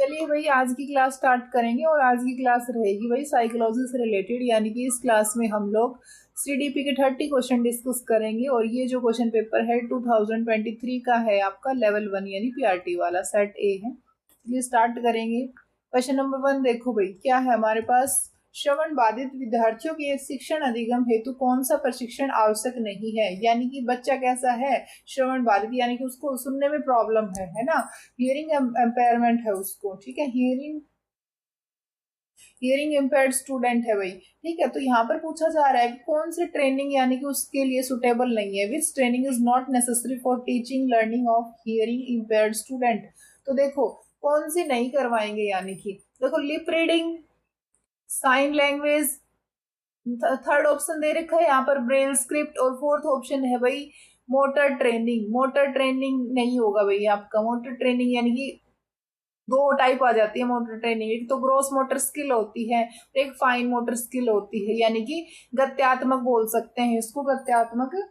चलिए भाई आज की क्लास स्टार्ट करेंगे और आज की क्लास रहेगी भाई साइकोलॉजी से रिलेटेड, यानी कि इस क्लास में हम लोग सीडीपी के 30 क्वेश्चन डिस्कस करेंगे। और ये जो क्वेश्चन पेपर है 2023 का है आपका लेवल 1 यानी पीआरटी वाला सेट ए है। चलिए स्टार्ट करेंगे। क्वेश्चन नंबर 1 देखो भाई क्या है हमारे पास। श्रवण बाधित विद्यार्थियों के शिक्षण अधिगम हेतु कौन सा प्रशिक्षण आवश्यक नहीं है। यानी कि बच्चा कैसा है, श्रवण बाधित यानी कि उसको सुनने में प्रॉब्लम है ना, हियरिंग एम्पेयरमेंट है उसको, ठीक है, हियरिंग इम्पेयर्ड स्टूडेंट है भाई, ठीक है। तो यहाँ पर पूछा जा रहा है कि कौन सी ट्रेनिंग यानी कि उसके लिए सुटेबल नहीं है। Which training is not necessary for teaching learning of hearing impaired student. तो देखो कौन सी नहीं करवाएंगे, यानी कि देखो lip reading, sign language, third option दे रखा है यहाँ पर ब्रेल स्क्रिप्ट, और फोर्थ ऑप्शन है भाई मोटर ट्रेनिंग। मोटर ट्रेनिंग नहीं होगा भाई आपका। मोटर ट्रेनिंग यानी कि दो टाइप आ जाती है मोटर ट्रेनिंग, एक तो ग्रोस मोटर स्किल होती है, एक फाइन मोटर स्किल होती है, यानी कि गत्यात्मक बोल सकते हैं इसको। गत्यात्मक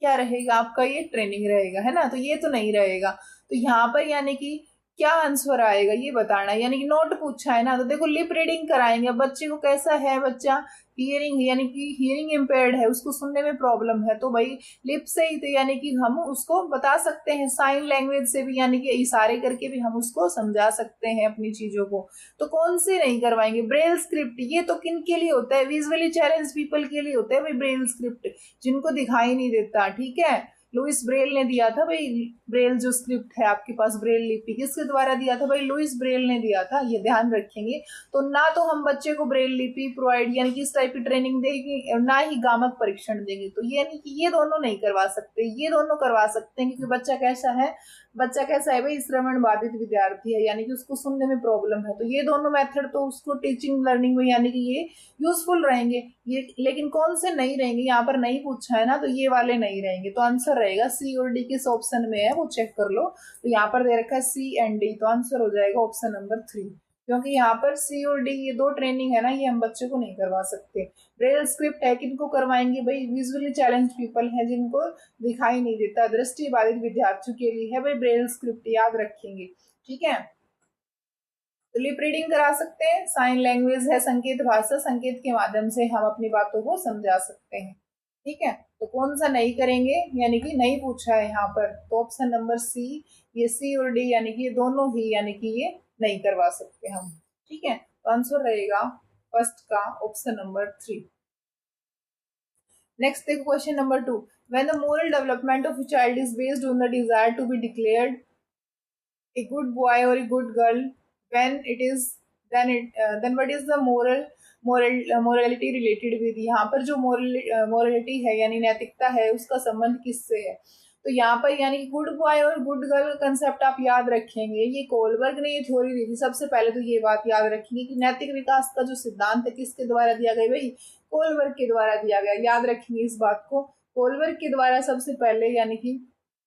क्या रहेगा आपका, ये ट्रेनिंग रहेगा, है ना। तो ये तो नहीं रहेगा। तो यहाँ पर यानी कि क्या आंसर आएगा ये बताना है, यानी कि नोट पूछा है ना। तो देखो लिप रीडिंग कराएंगे। बच्चे को कैसा है, बच्चा हियरिंग यानी कि हियरिंग इम्पेयर्ड है, उसको सुनने में प्रॉब्लम है, तो भाई लिप से ही तो यानी कि हम उसको बता सकते हैं, साइन लैंग्वेज से भी यानी कि इशारे करके भी हम उसको समझा सकते हैं अपनी चीजों को। तो कौन से नहीं करवाएंगे, ब्रेल स्क्रिप्ट। ये तो किन के लिए होता है, विजुअली चैलेंज पीपल के लिए होता है भाई ब्रेल स्क्रिप्ट, जिनको दिखाई नहीं देता, ठीक है। लुइस ब्रेल ने दिया था भाई, ब्रेल जो स्क्रिप्ट है आपके पास, ब्रेल लिपि किसके द्वारा दिया था भाई, लुइस ब्रेल ने दिया था, ये ध्यान रखेंगे। तो ना तो हम बच्चे को ब्रेल लिपि प्रोवाइड यानी कि इस टाइप की ट्रेनिंग देंगे, ना ही गामक परीक्षण देंगे। तो यानी कि ये दोनों नहीं करवा सकते, ये दोनों करवा सकते हैं क्योंकि बच्चा कैसा है, बच्चा कैसा है भाई, श्रवण बाधित विद्यार्थी है, यानी कि उसको सुनने में प्रॉब्लम है। तो ये दोनों मेथड तो उसको टीचिंग लर्निंग में यानी कि ये यूजफुल रहेंगे। ये लेकिन कौन से नहीं रहेंगे, यहाँ पर नहीं पूछा है ना, तो ये वाले नहीं रहेंगे। तो आंसर रहेगा सी और डी किस ऑप्शन में है वो चेक कर लो। तो यहाँ पर दे रखा है सी एंड डी, तो आंसर हो जाएगा ऑप्शन नंबर 3, क्योंकि यहाँ पर सी और डी ये दो ट्रेनिंग है ना, ये हम बच्चे को नहीं करवा सकते। ब्रेल स्क्रिप्ट है, किनको करवाएंगे भाई, विजुअली चैलेंज पीपल है जिनको दिखाई नहीं देता, दृष्टि बाधित विद्यार्थियों के लिए है भाई ब्रेल स्क्रिप्ट, याद रखेंगे, ठीक है। तो लिप रीडिंग करा सकते हैं, साइन लैंग्वेज है संकेत भाषा, संकेत के माध्यम से हम अपनी बातों को समझा सकते हैं, ठीक है। तो कौन सा नहीं करेंगे, यानी कि नहीं पूछा है यहाँ पर, तो ऑप्शन नंबर सी, ये सी और डी यानी कि ये दोनों ही यानी कि ये नहीं करवा सकते हम, ठीक है। तो आंसर रहेगा फर्स्ट का ऑप्शन नंबर 3। नेक्स्ट देखो question number 2, when the moral development of a child is based on the desire to be declared a good boy or a good girl, when it is then what is the morality related with। यहाँ पर जो morality है यानी नैतिकता है उसका संबंध किससे है। तो यहाँ पर यानी कि गुड बॉय और गुड गर्ल कंसेप्ट आप याद रखेंगे, ये कोलबर्ग ने ये थ्योरी दी थी। सबसे पहले तो ये बात याद रखेंगे कि नैतिक विकास का जो सिद्धांत है किसके द्वारा दिया गया भाई, कोलबर्ग के द्वारा दिया गया, याद रखेंगे इस बात को। कोलबर्ग के द्वारा सबसे पहले यानी कि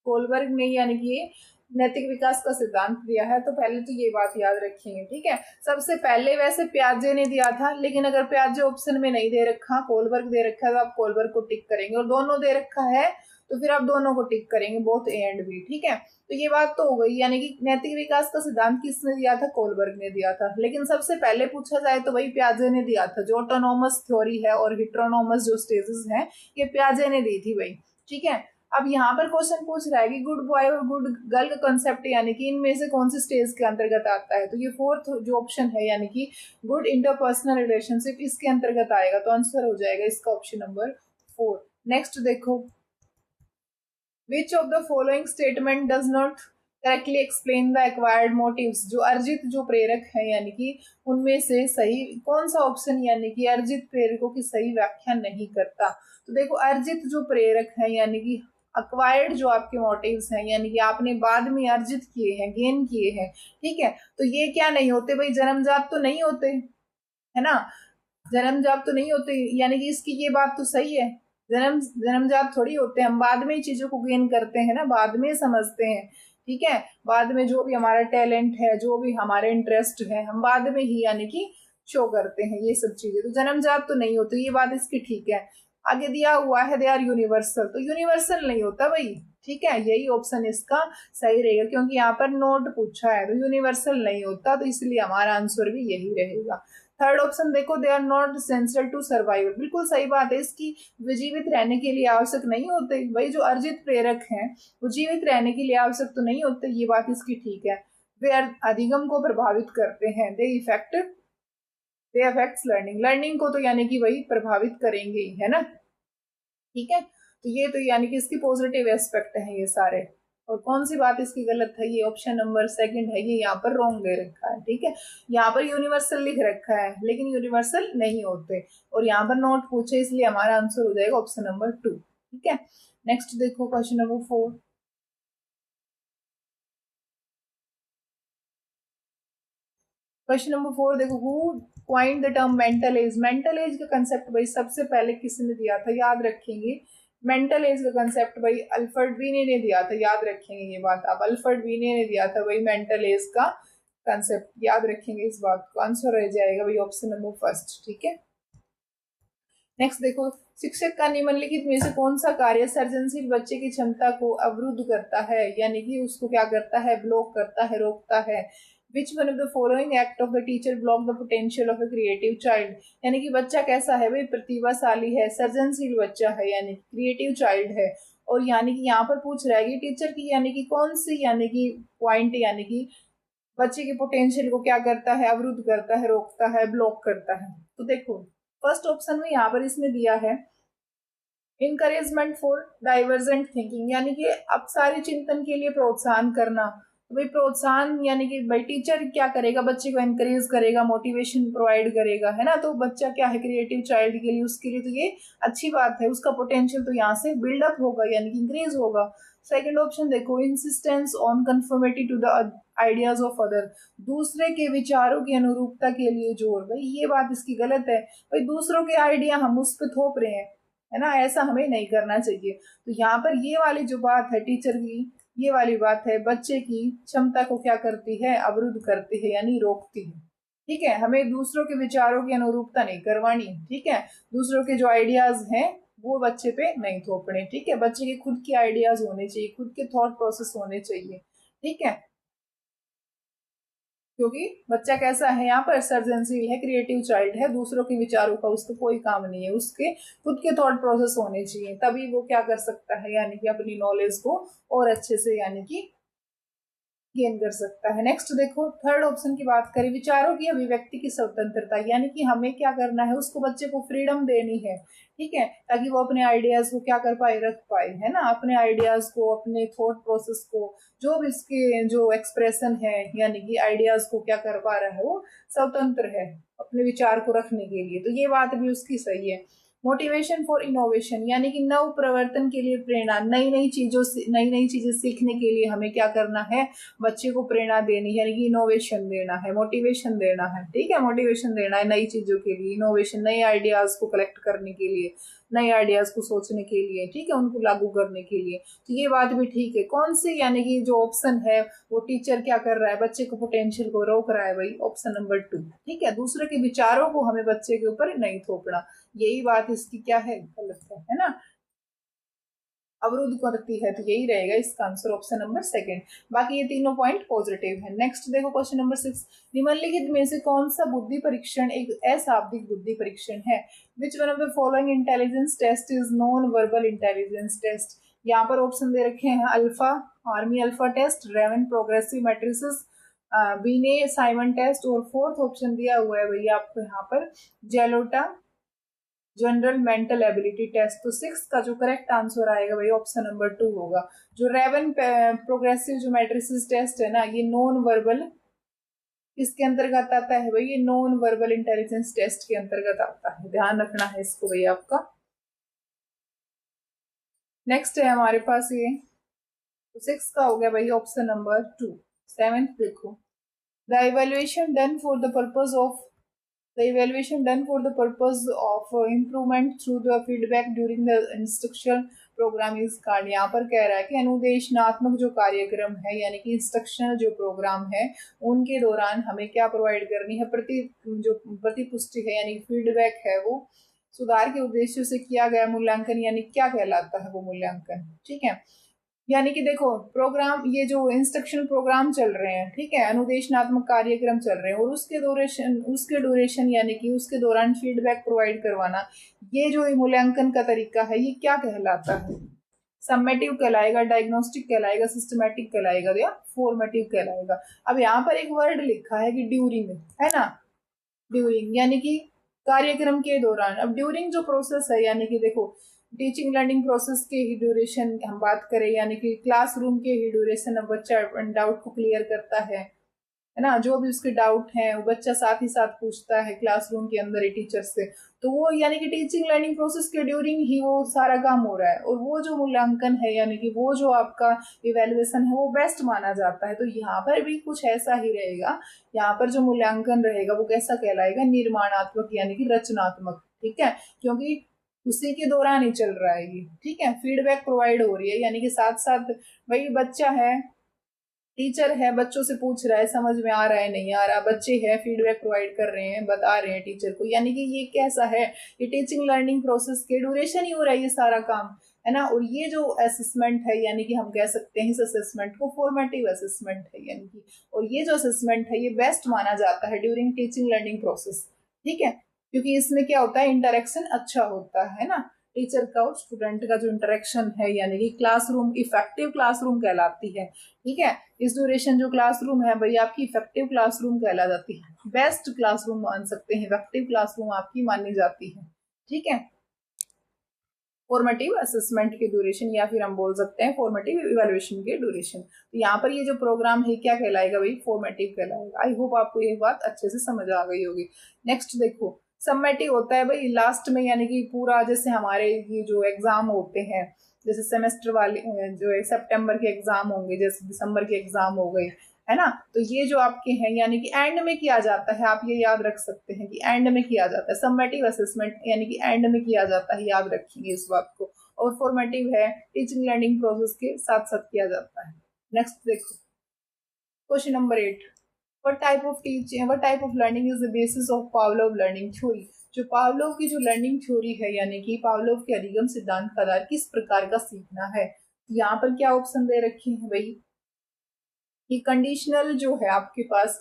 कोलबर्ग ने यानी कि ये नैतिक विकास का सिद्धांत दिया है। तो पहले तो ये बात याद रखेंगे, ठीक है। सबसे पहले वैसे प्याजे ने दिया था, लेकिन अगर प्याजे ऑप्शन में नहीं दे रखा, कोलबर्ग दे रखा है तो आप कोलबर्ग को टिक करेंगे, और दोनों दे रखा है तो फिर आप दोनों को टिक करेंगे, बोथ ए एंड बी, ठीक है। तो ये बात तो हो गई, यानी कि नैतिक विकास का सिद्धांत किसने दिया था, कोलबर्ग ने दिया था। लेकिन सबसे पहले पूछा जाए तो वही प्याजे ने दिया था, जो ऑटोनोमस थ्योरी है और हिट्रोनोमस जो स्टेजेस हैं ये प्याजे ने दी थी भाई, ठीक है। अब यहाँ पर क्वेश्चन पूछ रहा है कि गुड बॉय और गुड गर्ल का कंसेप्ट यानी कि इनमें से कौन सी स्टेज के अंतर्गत आता है। तो ये फोर्थ जो ऑप्शन है यानी कि गुड इंटरपर्सनल रिलेशनशिप इसके अंतर्गत आएगा। तो आंसर हो जाएगा इसका ऑप्शन नंबर 4। नेक्स्ट देखो, which of the following statement does not correctly explain the acquired motives. जो अर्जित जो प्रेरक है यानी कि उनमें से सही कौन सा ऑप्शन यानी कि अर्जित प्रेरकों की सही व्याख्या नहीं करता। तो देखो अर्जित जो प्रेरक है यानी कि अक्वायर्ड जो आपके मोटिव्स हैं यानी कि आपने बाद में अर्जित किए हैं, गेन किए हैं, ठीक है। तो ये क्या नहीं होते भाई, जन्मजात तो नहीं होते, है ना, जन्मजात तो नहीं होते, यानी कि इसकी ये बात तो सही है, जन्मजात थोड़ी होते हैं, हम बाद में ही चीजों को गेन करते हैं ना, बाद में समझते हैं, ठीक है। बाद में जो भी हमारा टैलेंट है, जो भी हमारे इंटरेस्ट है, हम बाद में ही यानी कि शो करते हैं ये सब चीजें। तो जन्मजात तो नहीं होती, ये बात इसकी ठीक है। आगे दिया हुआ है दे आर यूनिवर्सल, तो यूनिवर्सल नहीं होता भाई, ठीक है, यही ऑप्शन इसका सही रहेगा, क्योंकि यहाँ पर नोट पूछा है तो यूनिवर्सल नहीं होता, तो इसलिए हमारा आंसर भी यही रहेगा। थर्ड ऑप्शन देखो, they are not essential to survival, बिल्कुल सही बात है इसकी, वे जीवित रहने के लिए आवश्यक नहीं होते। भाई जो अर्जित प्रेरक हैं वो जीवित रहने के लिए आवश्यक तो नहीं होते, ये बात इसकी ठीक है। वे अधिगम को प्रभावित करते हैं, दे अफेक्ट्स लर्निंग, लर्निंग को तो यानी कि वही प्रभावित करेंगे ही, है ना। ठीक है, तो ये तो यानी कि इसकी पॉजिटिव एस्पेक्ट है ये सारे। और कौन सी बात इसकी गलत है, ये ऑप्शन नंबर सेकंड है, ये यहाँ पर रॉन्ग दे रखा है। ठीक है, यहाँ पर यूनिवर्सल लिख रखा है लेकिन यूनिवर्सल नहीं होते, और यहाँ पर नोट पूछे, इसलिए हमारा आंसर हो जाएगा ऑप्शन नंबर 2। ठीक है, नेक्स्ट देखो क्वेश्चन नंबर 4। क्वेश्चन नंबर 4 देखो, who coined the term mental age, mental age का कंसेप्ट भाई सबसे पहले किसने दिया था, याद रखेंगे। मेंटल एज का कंसेप्ट भाई अल्फ्रेड वीने ने दिया था, याद रखेंगे ये बात आप, अल्फ्रेड वीने ने दिया था भाई मेंटल एज का कंसेप्ट, याद रखेंगे इस बात को। आंसर रह जाएगा भाई ऑप्शन नंबर फर्स्ट। ठीक है, नेक्स्ट देखो, शिक्षक का निम्नलिखित में से कौन सा कार्य सर्जनशील बच्चे की क्षमता को अवरुद्ध करता है, यानी कि उसको क्या करता है, ब्लॉक करता है, रोकता है। Which one of the following act of the teacher block the potential of a creative child, यानी कि बच्चा कैसा है भाई, प्रतिभाशाली है, सर्जनशील बच्चा है, यानी क्रिएटिव चाइल्ड है। और यानी कि यहाँ पर पूछ रहा है कि टीचर की यानी कि कौन सी यानी कि पॉइंट यानी कि बच्चे के पोटेंशियल को क्या करता है, अवरुद्ध करता है, रोकता है, ब्लॉक करता है। तो देखो फर्स्ट ऑप्शन में यहाँ पर इसने दिया है इनकरेजमेंट फॉर डाइवर्जेंट थिंकिंग, यानी कि अपसारी चिंतन के लिए प्रोत्साहन करना। तो भाई प्रोत्साहन यानी कि भाई टीचर क्या करेगा, बच्चे को एनकरेज करेगा, मोटिवेशन प्रोवाइड करेगा, है ना। तो बच्चा क्या है, क्रिएटिव चाइल्ड के लिए, उसके लिए तो ये अच्छी बात है, उसका पोटेंशियल तो यहाँ से बिल्डअप होगा यानी कि इंक्रीज होगा। सेकेंड ऑप्शन देखो, insistence on conformity to the ideas of other, दूसरे के विचारों की अनुरूपता के लिए जोर। भाई ये बात इसकी गलत है, भाई दूसरों के आइडिया हम उस पर थोप रहे हैं, है ना, ऐसा हमें नहीं करना चाहिए। तो यहाँ पर ये वाली जो बात है टीचर की, ये वाली बात है बच्चे की क्षमता को क्या करती है, अवरुद्ध करती है यानी रोकती है। ठीक है, हमें दूसरों के विचारों की अनुरूपता नहीं करवानी। ठीक है, दूसरों के जो आइडियाज हैं वो बच्चे पे नहीं थोपने। ठीक है, बच्चे के खुद के आइडियाज होने चाहिए, खुद के थॉट प्रोसेस होने चाहिए। ठीक है, क्योंकि बच्चा कैसा है, यहाँ पर सर्जनशील है, क्रिएटिव चाइल्ड है, दूसरों के विचारों का उसको कोई काम नहीं है, उसके खुद के थॉट प्रोसेस होने चाहिए, तभी वो क्या कर सकता है, यानी कि अपनी नॉलेज को और अच्छे से यानी कि गेन कर सकता है। नेक्स्ट देखो, थर्ड ऑप्शन की बात करें, विचारों की अभिव्यक्ति की स्वतंत्रता, यानी कि हमें क्या करना है, उसको बच्चे को फ्रीडम देनी है। ठीक है, ताकि वो अपने आइडियाज को क्या कर पाए, रख पाए, है ना, अपने आइडियाज को, अपने थॉट प्रोसेस को, जो भी इसके जो एक्सप्रेशन है यानी कि आइडियाज को क्या कर पा रहा है, वो स्वतंत्र है अपने विचार को रखने के लिए। तो ये बात भी उसकी सही है। मोटिवेशन फॉर इनोवेशन, यानी कि नव प्रवर्तन के लिए प्रेरणा, नई नई चीजों से नई नई चीजें सीखने के लिए हमें क्या करना है, बच्चे को प्रेरणा देनी है, यानी कि इनोवेशन देना है, मोटिवेशन देना है। ठीक है, मोटिवेशन देना है नई चीजों के लिए, इनोवेशन, नए आइडियाज को कलेक्ट करने के लिए, नए आइडियाज को सोचने के लिए, ठीक है, उनको लागू करने के लिए। तो ये बात भी ठीक है। कौन सी यानी कि जो ऑप्शन है वो टीचर क्या कर रहा है, बच्चे को पोटेंशियल को रोक रहा है, भाई ऑप्शन नंबर 2। ठीक है, दूसरे के विचारों को हमें बच्चे के ऊपर नहीं थोपना, यही बात इसकी क्या है, गलत है ना, अवरुद्ध करती है, तो यही रहेगा इसका आंसर ऑप्शन नंबर सेकंड। बाकी ये तीनों पॉइंट पॉजिटिव है। नेक्स्ट देखो क्वेश्चन नंबर 6, निम्नलिखित में से कौन सा बुद्धि परीक्षण एक अशाब्दिक बुद्धि परीक्षण है, which one of the following intelligence test is non verbal intelligence test. यहाँ पर ऑप्शन दे रखे हैं alpha, army alpha test, Raven progressive matrices, Binet Simon test, और फोर्थ ऑप्शन दिया हुआ है भैया आपको यहाँ पर Jalota general mental ability test. तो 6 का जो करेक्ट आंसर आएगा भाई ऑप्शन नंबर 2 होगा। जो रेवन प्रोग्रेसिव जो मैट्रिसेस टेस्ट है ना, ये नॉन वर्बल इसके अंतर्गत आता है भाई, ये नॉन वर्बल इंटेलिजेंस टेस्ट के अंतर्गत आता है, ध्यान रखना है इसको भाई आपका। नेक्स्ट है हमारे पास ये, तो 6 का हो गया भाई ऑप्शन नंबर 2। 7th देखो, the evaluation done for the purpose of the evaluation done for the purpose of improvement through the feedback during the instructional program is called। यहाँ पर कह रहा है कि अनुदेशनात्मक जो कार्यक्रम है यानी कि इंस्ट्रक्शनल जो प्रोग्राम है उनके दौरान हमें क्या प्रोवाइड करनी है, जो प्रतिपुष्टि है यानी फीडबैक है, वो सुधार के उद्देश्य से किया गया मूल्यांकन यानी क्या कहलाता है वो मूल्यांकन। ठीक है, यानी कि देखो प्रोग्राम, ये जो इंस्ट्रक्शनल प्रोग्राम चल रहे हैं, ठीक है, अनुदेशनात्मक कार्यक्रम चल रहे हैं, और उसके ड्यूरेशन यानी कि उसके दौरान फीडबैक प्रोवाइड करवाना, ये जो मूल्यांकन का तरीका है ये क्या कहलाता है? सम्मेटिव कहलाएगा, डायग्नोस्टिक कहलाएगा, सिस्टमैटिक कहलाएगा या फॉर्मेटिव कहलाएगा? अब यहाँ पर एक वर्ड लिखा है कि ड्यूरिंग, है ना, ड्यूरिंग यानी कि कार्यक्रम के दौरान। अब ड्यूरिंग जो प्रोसेस है, यानी कि देखो टीचिंग लर्निंग प्रोसेस के ही ड्यूरेशन हम बात करें, यानी कि क्लासरूम के ही ड्यूरेशन, अब बच्चा डाउट को क्लियर करता है ना, जो भी उसके डाउट है वो बच्चा साथ ही साथ पूछता है क्लासरूम के अंदर ही टीचर से, तो वो यानी कि टीचिंग लर्निंग प्रोसेस के ड्यूरिंग ही वो सारा काम हो रहा है। और वो जो मूल्यांकन है, यानी कि वो जो आपका इवेल्युएशन है वो बेस्ट माना जाता है। तो यहाँ पर भी कुछ ऐसा ही रहेगा, यहाँ पर जो मूल्यांकन रहेगा वो कैसा कहलाएगा? निर्माणात्मक यानी कि रचनात्मक, ठीक है, क्योंकि उसी के दौरान ही चल रहा है ये, ठीक है, फीडबैक प्रोवाइड हो रही है, यानी कि साथ साथ वही बच्चा है, टीचर है, बच्चों से पूछ रहा है समझ में आ रहा है नहीं आ रहा, बच्चे हैं फीडबैक प्रोवाइड कर रहे हैं, बता रहे हैं टीचर को, यानी कि ये कैसा है? ये टीचिंग लर्निंग प्रोसेस के ड्यूरेशन ही हो रहा है ये सारा काम, है ना। और ये जो असेसमेंट है, यानी कि हम कह सकते हैं इस असेसमेंट को फॉर्मेटिव असेसमेंट है, यानी कि, और ये जो असेसमेंट है ये बेस्ट माना जाता है ड्यूरिंग टीचिंग लर्निंग प्रोसेस, ठीक है, क्योंकि इसमें क्या होता है? इंटरेक्शन अच्छा होता है ना, टीचर का और स्टूडेंट का जो इंटरेक्शन है, यानी कि क्लासरूम इफेक्टिव क्लासरूम कहलाती है, ठीक है। इस ड्यूरेशन जो क्लासरूम है भाई आपकी इफेक्टिव क्लासरूम कहला जाती है, बेस्ट क्लासरूम मान सकते हैं, इफेक्टिव क्लासरूम आपकी मानी जाती है, ठीक है। फॉर्मेटिव असेसमेंट की ड्यूरेशन, या फिर हम बोल सकते हैं फॉर्मेटिव इवैल्यूएशन के ड्यूरेशन। तो यहाँ पर ये जो प्रोग्राम है क्या कहलाएगा भाई? फॉर्मेटिव कहलाएगा। आई होप आपको ये बात अच्छे से समझ आ गई होगी। नेक्स्ट देखो, सम्मेटिव होता है भाई लास्ट में, यानी कि पूरा, जैसे हमारे ये जो एग्जाम होते हैं, जैसे सेमेस्टर वाले जो सितंबर के एग्जाम होंगे, जैसे दिसंबर के एग्जाम हो गए, है ना, तो ये जो आपके हैं यानी कि एंड में किया जाता है, आप ये याद रख सकते हैं कि एंड में किया जाता है सम्मेटिव असेसमेंट, यानी कि एंड में किया जाता है, याद रखेंगे इस बात को। और फॉर्मेटिव है टीचिंग लर्निंग प्रोसेस के साथ साथ किया जाता है। नेक्स्ट देखो question number 8, what type of learning is the basis of Pavlov learning theory? जो पावलोव की जो लर्निंग थ्योरी है, यानी कि पावलोव के अधिगम सिद्धांत का आधार किस प्रकार का सीखना है? यहाँ पर क्या ऑप्शन दे रखे हैं भाई कि कंडीशनल जो है आपके पास,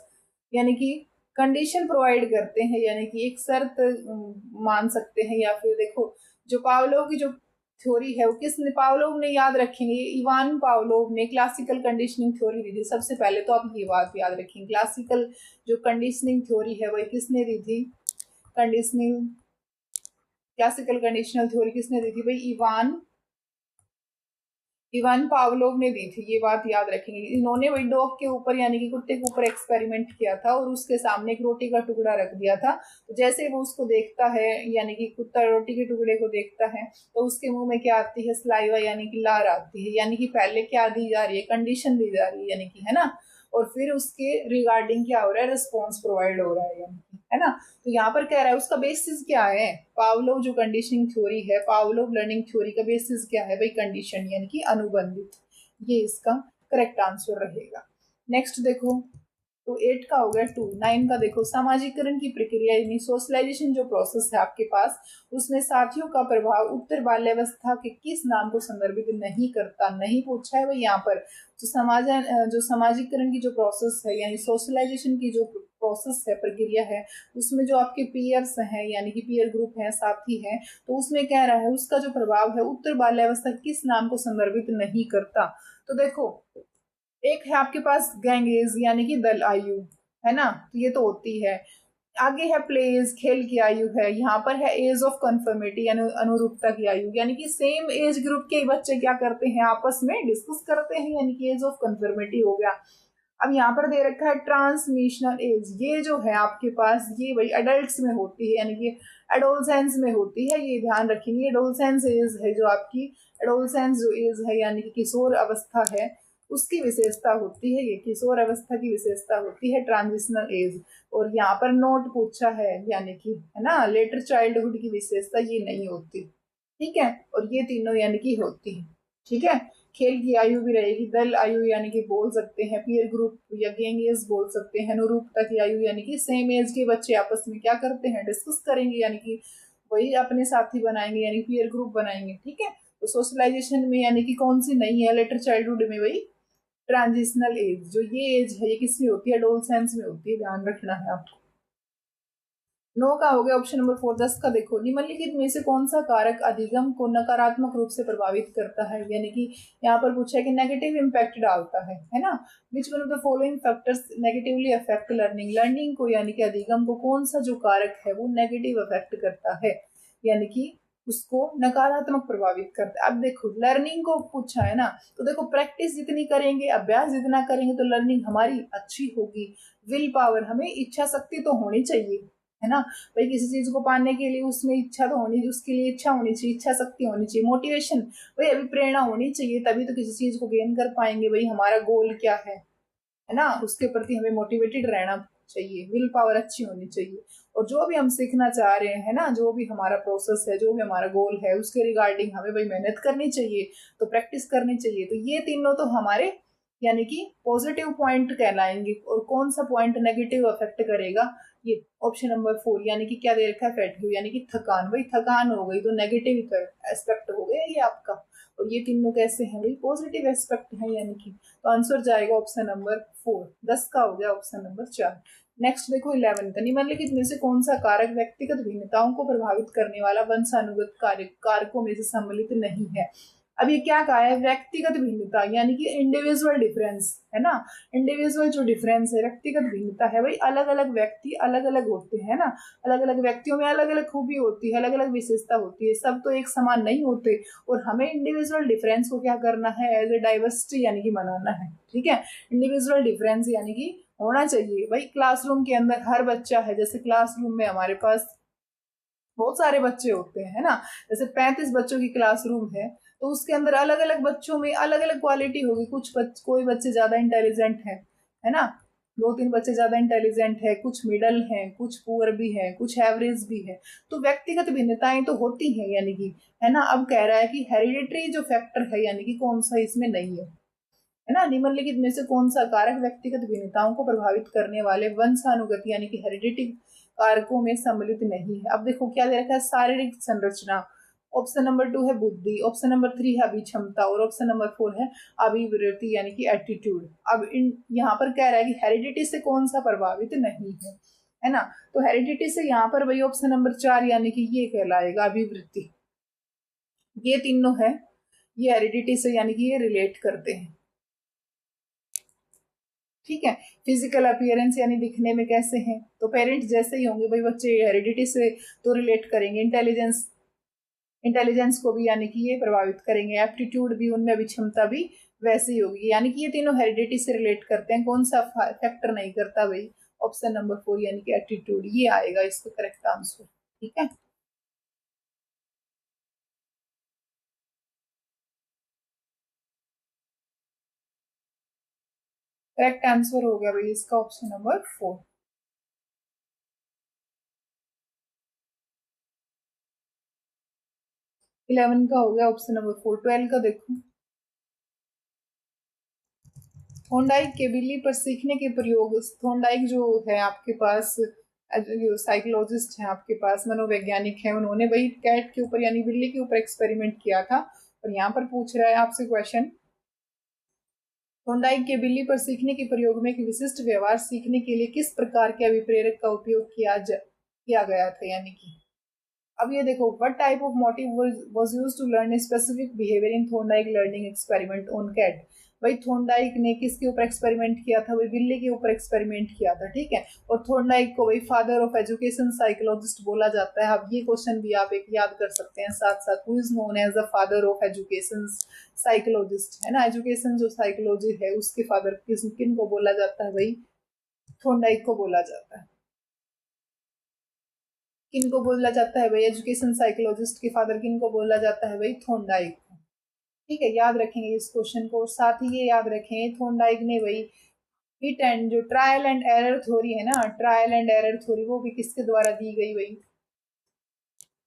यानी कि कंडीशन प्रोवाइड करते हैं, यानी कि एक शर्त मान सकते हैं, या फिर देखो जो पावलोव की जो थ्योरी है वो किसने, पावलोव ने, याद रखेंगे इवान पावलोव ने क्लासिकल कंडीशनिंग थ्योरी दी थी। सबसे पहले तो आप ये बात याद रखेंगे, क्लासिकल जो कंडीशनिंग थ्योरी है वही किसने दी थी? कंडीशनिंग क्लासिकल कंडीशनल थ्योरी किसने दी थी भाई? इवान पावलोव ने दी थी, ये बात याद रखेंगे। इन्होंने वही डॉग के ऊपर यानी कि कुत्ते के ऊपर एक्सपेरिमेंट किया था और उसके सामने एक रोटी का टुकड़ा रख दिया था। तो जैसे वो उसको देखता है, यानी कि कुत्ता रोटी के टुकड़े को देखता है, तो उसके मुंह में क्या आती है? सलाइवा यानी कि लार आती है, यानी कि पहले क्या दी जा रही है? कंडीशन दी जा रही है, यानी कि, है ना, और फिर उसके रिगार्डिंग क्या हो रहा है? रिस्पॉन्स प्रोवाइड हो रहा है, यानी कि, है ना। तो यहाँ पर कह रहा है उसका बेसिस क्या है? पावलोव जो कंडीशनिंग थ्योरी है, पावलोव लर्निंग थ्योरी का बेसिस क्या है भाई? कंडीशन यानी कि अनुबंधित, ये इसका करेक्ट आंसर रहेगा। नेक्स्ट देखो, तो 8 का हो गया। 9 का देखो, सामाजिकरण की प्रक्रिया यानी सोशलाइजेशन जो प्रोसेस है आपके पास, उसमें साथियों का प्रभाव उत्तर बाल्यावस्था के किस नाम को संदर्भित नहीं करता? नहीं पूछा है भाई यहाँ पर। जो सामाजिकरण की जो प्रोसेस है, यानी सोशलाइजेशन की जो प्रोसेस है, प्रक्रिया है, उसमें जो आपके पीयर्स हैं, यानी कि पीयर ग्रुप हैं, साथी हैं, तो उसमें कह रहा है उसका जो प्रभाव है उत्तर बाल्यावस्था किस नाम को संदर्भित नहीं करता? तो देखो, एक है आपके पास गैंगेज यानी कि दल आयु, है ना, तो ये तो होती है। आगे है प्लेज, खेल की आयु है। यहाँ पर है एज ऑफ कन्फर्मिटी यानी अनुरूपता की आयु, यानी कि सेम एज ग्रुप के बच्चे क्या करते हैं? आपस में डिस्कस करते हैं, यानी कि एज ऑफ कन्फर्मिटी हो गया। अब यहाँ पर दे रखा है ट्रांसमिशनल एज, ये जो है आपके पास ये भाई अडल्ट में होती है, यानी कि एडोलसेंस में होती है, ये ध्यान रखेंगे। एडोलसेंस एज है जो आपकी, एडोलसेंस जो एज है यानी कि किशोर अवस्था है, उसकी विशेषता होती है, ये किशोर अवस्था की विशेषता होती है ट्रांजिशनल एज। और यहाँ पर नोट पूछा है, यानी कि, है ना, लेटर चाइल्डहुड की विशेषता ये नहीं होती, ठीक है, और ये तीनों यानी कि होती है, ठीक है। खेल की आयु भी रहेगी, दल आयु यानी कि बोल सकते हैं, पीयर ग्रुप या गैंग एज बोल सकते हैं, अनुरूपता की आयु यानी कि सेम एज के बच्चे आपस में क्या करते हैं? डिस्कस करेंगे, यानी कि वही अपने साथी बनाएंगे, यानी पीयर ग्रुप बनाएंगे, ठीक है। तो सोशलाइजेशन में यानी कि कौन सी नहीं है, लेटर चाइल्डहुड में वही ट्रांजिशनल एज, जो ये एज है ये किसमें होती है, एडोलसेंस में होती है, ध्यान रखना है आपको। 9 का हो गया ऑप्शन नंबर 4। 10 का देखो, निम्नलिखित में से कौन सा कारक अधिगम को नकारात्मक रूप से प्रभावित करता है, यानी कि यहाँ पर पूछा है कि नेगेटिव इम्पैक्ट डालता है ना। विच one of the following factors negatively affect learning, learning को यानी कि अधिगम को कौन सा जो कारक है वो नेगेटिव अफेक्ट करता है, यानी कि उसको नकारात्मक प्रभावित करता है। अब देखो लर्निंग को पूछा है ना, तो देखो प्रैक्टिस जितनी करेंगे, अभ्यास जितना करेंगे तो लर्निंग हमारी अच्छी होगी। विल पावर, हमें इच्छा शक्ति तो होनी चाहिए, है ना भाई, किसी चीज को पाने के लिए उसमें इच्छा तो होनी, उसके लिए इच्छा होनी चाहिए, इच्छा शक्ति होनी चाहिए, मोटिवेशन भाई अभी प्रेरणा होनी चाहिए, तभी तो किसी चीज को गेन कर पाएंगे। भाई हमारा गोल क्या है ना, उसके प्रति हमें मोटिवेटेड रहना चाहिए, विल पावर अच्छी होनी चाहिए। और जो भी हम सीखना चाह रहे हैं ना, जो भी हमारा प्रोसेस है, जो भी हमारा गोल है, उसके रिगार्डिंग हमें भाई मेहनत करनी चाहिए, तो प्रैक्टिस करनी चाहिए। तो ये तीनों तो हमारे यानी कि पॉजिटिव पॉइंट कहलाएंगे। और कौन सा पॉइंट नेगेटिव अफेक्ट करेगा, ये ऑप्शन नंबर 4, यानी कि क्या दे रखा है, फैटिग, यानी कि थकान। भाई थकान हो गई तो नेगेटिव एस्पेक्ट हो गया ये आपका। और ये तीनों कैसे हैं भाई, पॉजिटिव एस्पेक्ट है, यानी कि तो आंसर जाएगा ऑप्शन नंबर 4। 10 का हो गया ऑप्शन नंबर 4। नेक्स्ट देखो 11 का, निम्नलिखित में से कौन सा कारक व्यक्तिगत भिन्नताओं को प्रभावित करने वाला वंशानुगत कारकों में से सम्मिलित नहीं है। अब ये क्या कहा है, व्यक्तिगत भिन्नता, यानी कि इंडिविजुअल डिफरेंस, है ना। इंडिविजुअल जो डिफरेंस है, व्यक्तिगत भिन्नता है भाई, अलग अलग व्यक्ति अलग अलग होते हैं ना, अलग अलग व्यक्तियों में अलग अलग खूबी होती है, अलग अलग विशेषता होती है, सब तो एक समान नहीं होते। और हमें इंडिविजुअल डिफरेंस को क्या करना है, एज ए डाइवर्सिटी यानी कि मनाना है, ठीक है। इंडिविजुअल डिफरेंस यानी कि होना चाहिए भाई। क्लासरूम के अंदर हर बच्चा है, जैसे क्लासरूम में हमारे पास बहुत सारे बच्चे होते हैं, है ना, जैसे 35 बच्चों की क्लासरूम है, तो उसके अंदर अलग अलग बच्चों में अलग अलग क्वालिटी होगी। कोई बच्चे ज्यादा इंटेलिजेंट है ना, 2-3 बच्चे ज्यादा इंटेलिजेंट है, कुछ मिडल हैं, कुछ पुअर भी है, कुछ एवरेज भी है। तो व्यक्तिगत भिन्नताएं तो होती हैं, यानी कि, है ना। अब कह रहा है कि हेरिडिटरी जो फैक्टर है, यानी कि कौन सा इसमें नहीं है ना। निम्नलिखित में से कौन सा कारक व्यक्तिगत भिन्नताओं को प्रभावित करने वाले वंशानुगति यानी कि हेरिडिटी कारकों में सम्मिलित नहीं है। अब देखो क्या दे रखा है, शारीरिक संरचना, ऑप्शन नंबर 2 है बुद्धि, ऑप्शन नंबर 3 है अभिक्षमता, और ऑप्शन नंबर 4 है अभिवृत्ति यानी कि एटीट्यूड। अब इन यहाँ पर कह रहा है कि हेरिडिटी से कौन सा प्रभावित नहीं है ना। तो हेरिडिटी से यहाँ पर वही ऑप्शन नंबर 4 यानी कि ये कहलाएगा अभिवृत्ति। ये तीनों है, ये हेरिडिटी से यानी कि ये रिलेट करते हैं, ठीक है। फिजिकल अपीयरेंस यानी दिखने में कैसे हैं, तो पेरेंट्स जैसे ही होंगे भाई बच्चे हेरिडिटी से तो रिलेट करेंगे। इंटेलिजेंस को भी यानी कि ये प्रभावित करेंगे, एप्टीट्यूड भी, उनमें भी क्षमता भी वैसे ही होगी, यानी कि ये तीनों हेरिडिटी से रिलेट करते हैं। कौन सा फैक्टर नहीं करता भाई, ऑप्शन नंबर 4 यानी कि एटीट्यूड, ये आएगा इसका करेक्ट आंसर, ठीक है। करेक्ट आंसर हो गया भाई इसका ऑप्शन नंबर 4। 11 का हो गया ऑप्शन नंबर 4। 12 का देखो, थोंडाइक के बिल्ली पर सीखने के प्रयोग, थोंडाइक जो है आपके पास, जो साइकोलॉजिस्ट है आपके पास, मनोवैज्ञानिक है, उन्होंने वही कैट के ऊपर यानी बिल्ली के ऊपर एक्सपेरिमेंट किया था। और यहाँ पर पूछ रहा है आपसे क्वेश्चन, थोंडाइक के बिल्ली पर सीखने के प्रयोग में एक विशिष्ट व्यवहार सीखने के लिए किस प्रकार के अभिप्रेरक का उपयोग किया गया था, यानी कि अब ये देखो, what type of motive was used to learn specific behaviour in Thorndike learning experiment on cat. भाई थोंडाइक ने किसके ऊपर एक्सपेरिमेंट किया था, वही बिल्ली के ऊपर एक्सपेरिमेंट किया था, ठीक है। और थोंडाइक को भाई फादर ऑफ एजुकेशन साइकोलॉजिस्ट बोला जाता है। अब ये क्वेश्चन भी आप एक याद कर सकते हैं साथ साथ, who is known as the father of education psychologist, है ना। एजुकेशन जो साइकोलॉजी है उसके फादर किन को बोला जाता है भाई, थोंडाइक को बोला जाता है। किनको बोला जाता है भाई, एजुकेशन साइकोलॉजिस्ट के फादर किनको बोला जाता है भाई, थोंडाइक को, ठीक है। याद रखेंगे इस क्वेश्चन को। साथ ही ये याद रखें, थोंडाइक ने भाई हिट एंड जो ट्रायल एंड एरर थ्योरी है ना, ट्रायल एंड एरर थ्योरी, वो भी किसके द्वारा दी गई भाई,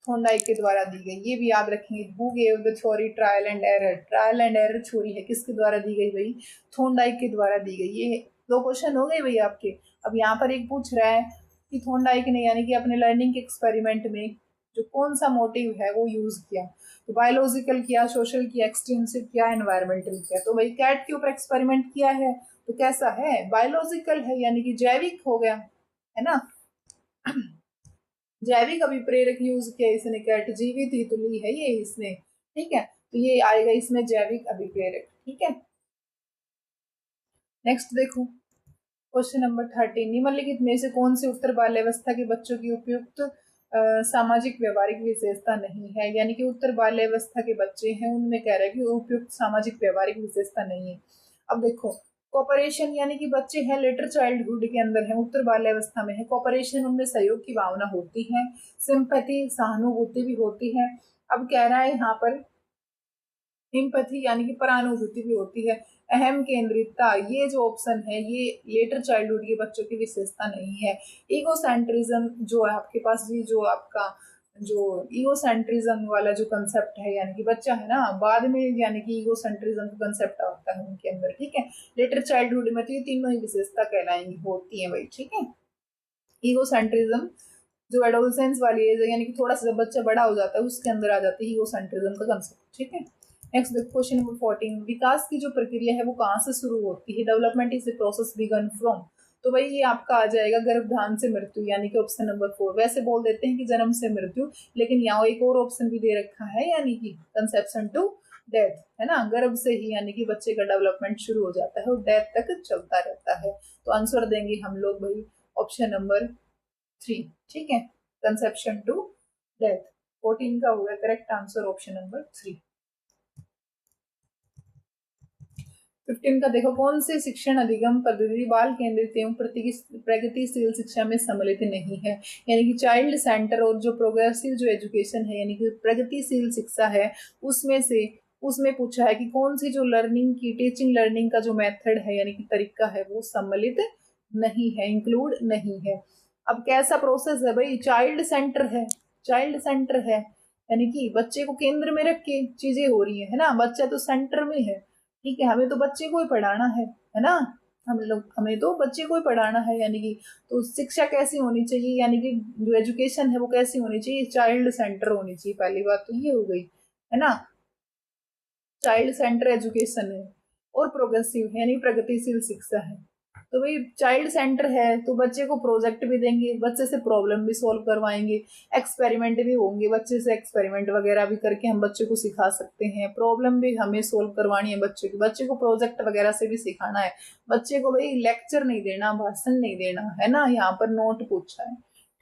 थोंडाइक के द्वारा दी गई। ये भी याद रखेंगे, who gave the theory trial and error, trial and error theory है किसके द्वारा दी गई भाई, थोंडाइक के द्वारा दी गई। ये 2 क्वेश्चन हो गए भाई आपके। अब यहाँ पर एक पूछ रहा है कि थोंडाइक ने यानी कि अपने लर्निंग के एक्सपेरिमेंट में जो कौन सा मोटिव है वो यूज किया, तो बायोलॉजिकल किया, सोशल किया, एक्सटेंसिव किया, एनवायरमेंटल किया। तो भाई कैट के ऊपर एक्सपेरिमेंट किया है तो कैसा है, बायोलॉजिकल है, यानी कि जैविक हो गया, है ना। जैविक अभिप्रेरक यूज किया इसने, कैट जीवित ही तो ली है ये इसने, ठीक है, तो ये आएगा इसमें जैविक अभिप्रेरक, ठीक है। नेक्स्ट देखो क्वेश्चन नंबर 13, निम्नलिखित में से कौन सी उत्तर बाल्यावस्था के बच्चों की उपयुक्त सामाजिक व्यवहारिक विशेषता नहीं है, यानी कि उत्तर बाल्यावस्था के बच्चे हैं उनमें कह रहा है कि उपयुक्त सामाजिक व्यवहारिक विशेषता नहीं है। अब देखो कोऑपरेशन, यानी कि बच्चे हैं लेटर चाइल्डहुड के अंदर है, उत्तर बाल्यावस्था में है, कोऑपरेशन उनमें सहयोग की भावना होती है, सिंपैथी सहानुभूति भी होती है। अब कह रहा है यहाँ पर एम्पैथी यानी कि परानुभूति भी होती है, अहम केंद्रितता, ये जो ऑप्शन है ये लेटर चाइल्डहुड के बच्चों की विशेषता नहीं है। ईगोसेंट्रिज्म जो है आपके पास, ये जो आपका जो ईगोसेंट्रिज्म वाला जो कंसेप्ट है, यानी कि बच्चा है ना बाद में, यानी कि ईगोसेंट्रिज्म का कंसेप्ट आता है उनके अंदर, ठीक है। लेटर चाइल्डहुड में तो ये तीनों ही विशेषता कहलाएंगी, होती है भाई, ठीक है। ईगोसेंट्रिज्म जो एडोलसेंस वाली एज है, यानी कि थोड़ा सा जब बच्चा बड़ा हो जाता है उसके अंदर आ जाता है ईगोसेंट्रिज्म का कंसेप्ट, ठीक है। नेक्स्ट देखो क्वेश्चन नंबर 14, विकास की जो प्रक्रिया है वो कहाँ से शुरू होती है, development is a process began from. तो भाई ये आपका आ जाएगा गर्भधान से मृत्यु, यानी कि ऑप्शन नंबर 4। वैसे बोल देते हैं कि जन्म से मृत्यु, लेकिन यहाँ एक और ऑप्शन भी दे रखा है, यानी कि कंसेप्शन टू डेथ, है ना, गर्भ से ही यानी कि बच्चे का डेवलपमेंट शुरू हो जाता है और डेथ तक चलता रहता है। तो आंसर देंगे हम लोग भाई ऑप्शन नंबर 3, ठीक है, कंसेप्शन टू डेथ। 14 का होगा करेक्ट आंसर ऑप्शन नंबर 3। 15 का देखो, कौन से शिक्षण अधिगम पद्धति बाल केंद्रित एवं प्रगतिशील शिक्षा में सम्मिलित नहीं है, यानी कि चाइल्ड सेंटर और जो प्रोग्रेसिव जो एजुकेशन है, यानी कि प्रगतिशील शिक्षा है, उसमें पूछा है कि कौन सी जो लर्निंग की टीचिंग लर्निंग का जो मेथड है, यानी कि तरीका है, वो सम्मिलित नहीं है, इंक्लूड नहीं है। अब कैसा प्रोसेस है भाई, चाइल्ड सेंटर है, चाइल्ड सेंटर है, यानी कि बच्चे को केंद्र में रख के चीजें हो रही है ना, बच्चा तो सेंटर में है, ठीक है, हमें तो बच्चे को ही पढ़ाना है ना, हमें तो बच्चे को ही पढ़ाना है, यानी कि तो शिक्षा कैसी होनी चाहिए, यानी कि जो एजुकेशन है वो कैसी होनी चाहिए, चाइल्ड सेंटर होनी चाहिए, पहली बात तो ये हो गई, है ना, चाइल्ड सेंटर एजुकेशन है और प्रोग्रेसिव है यानी प्रगतिशील शिक्षा है। तो भाई चाइल्ड सेंटर है तो बच्चे को प्रोजेक्ट भी देंगे, बच्चे से प्रॉब्लम भी सॉल्व करवाएंगे, एक्सपेरिमेंट भी होंगे, बच्चे से एक्सपेरिमेंट वगैरह भी करके हम बच्चे को सिखा सकते हैं, प्रॉब्लम भी हमें सोल्व करवानी है बच्चे को प्रोजेक्ट वगैरह से भी सिखाना है, बच्चे को भाई लेक्चर नहीं देना, भाषण नहीं देना, है ना, यहाँ पर नोट पूछा है,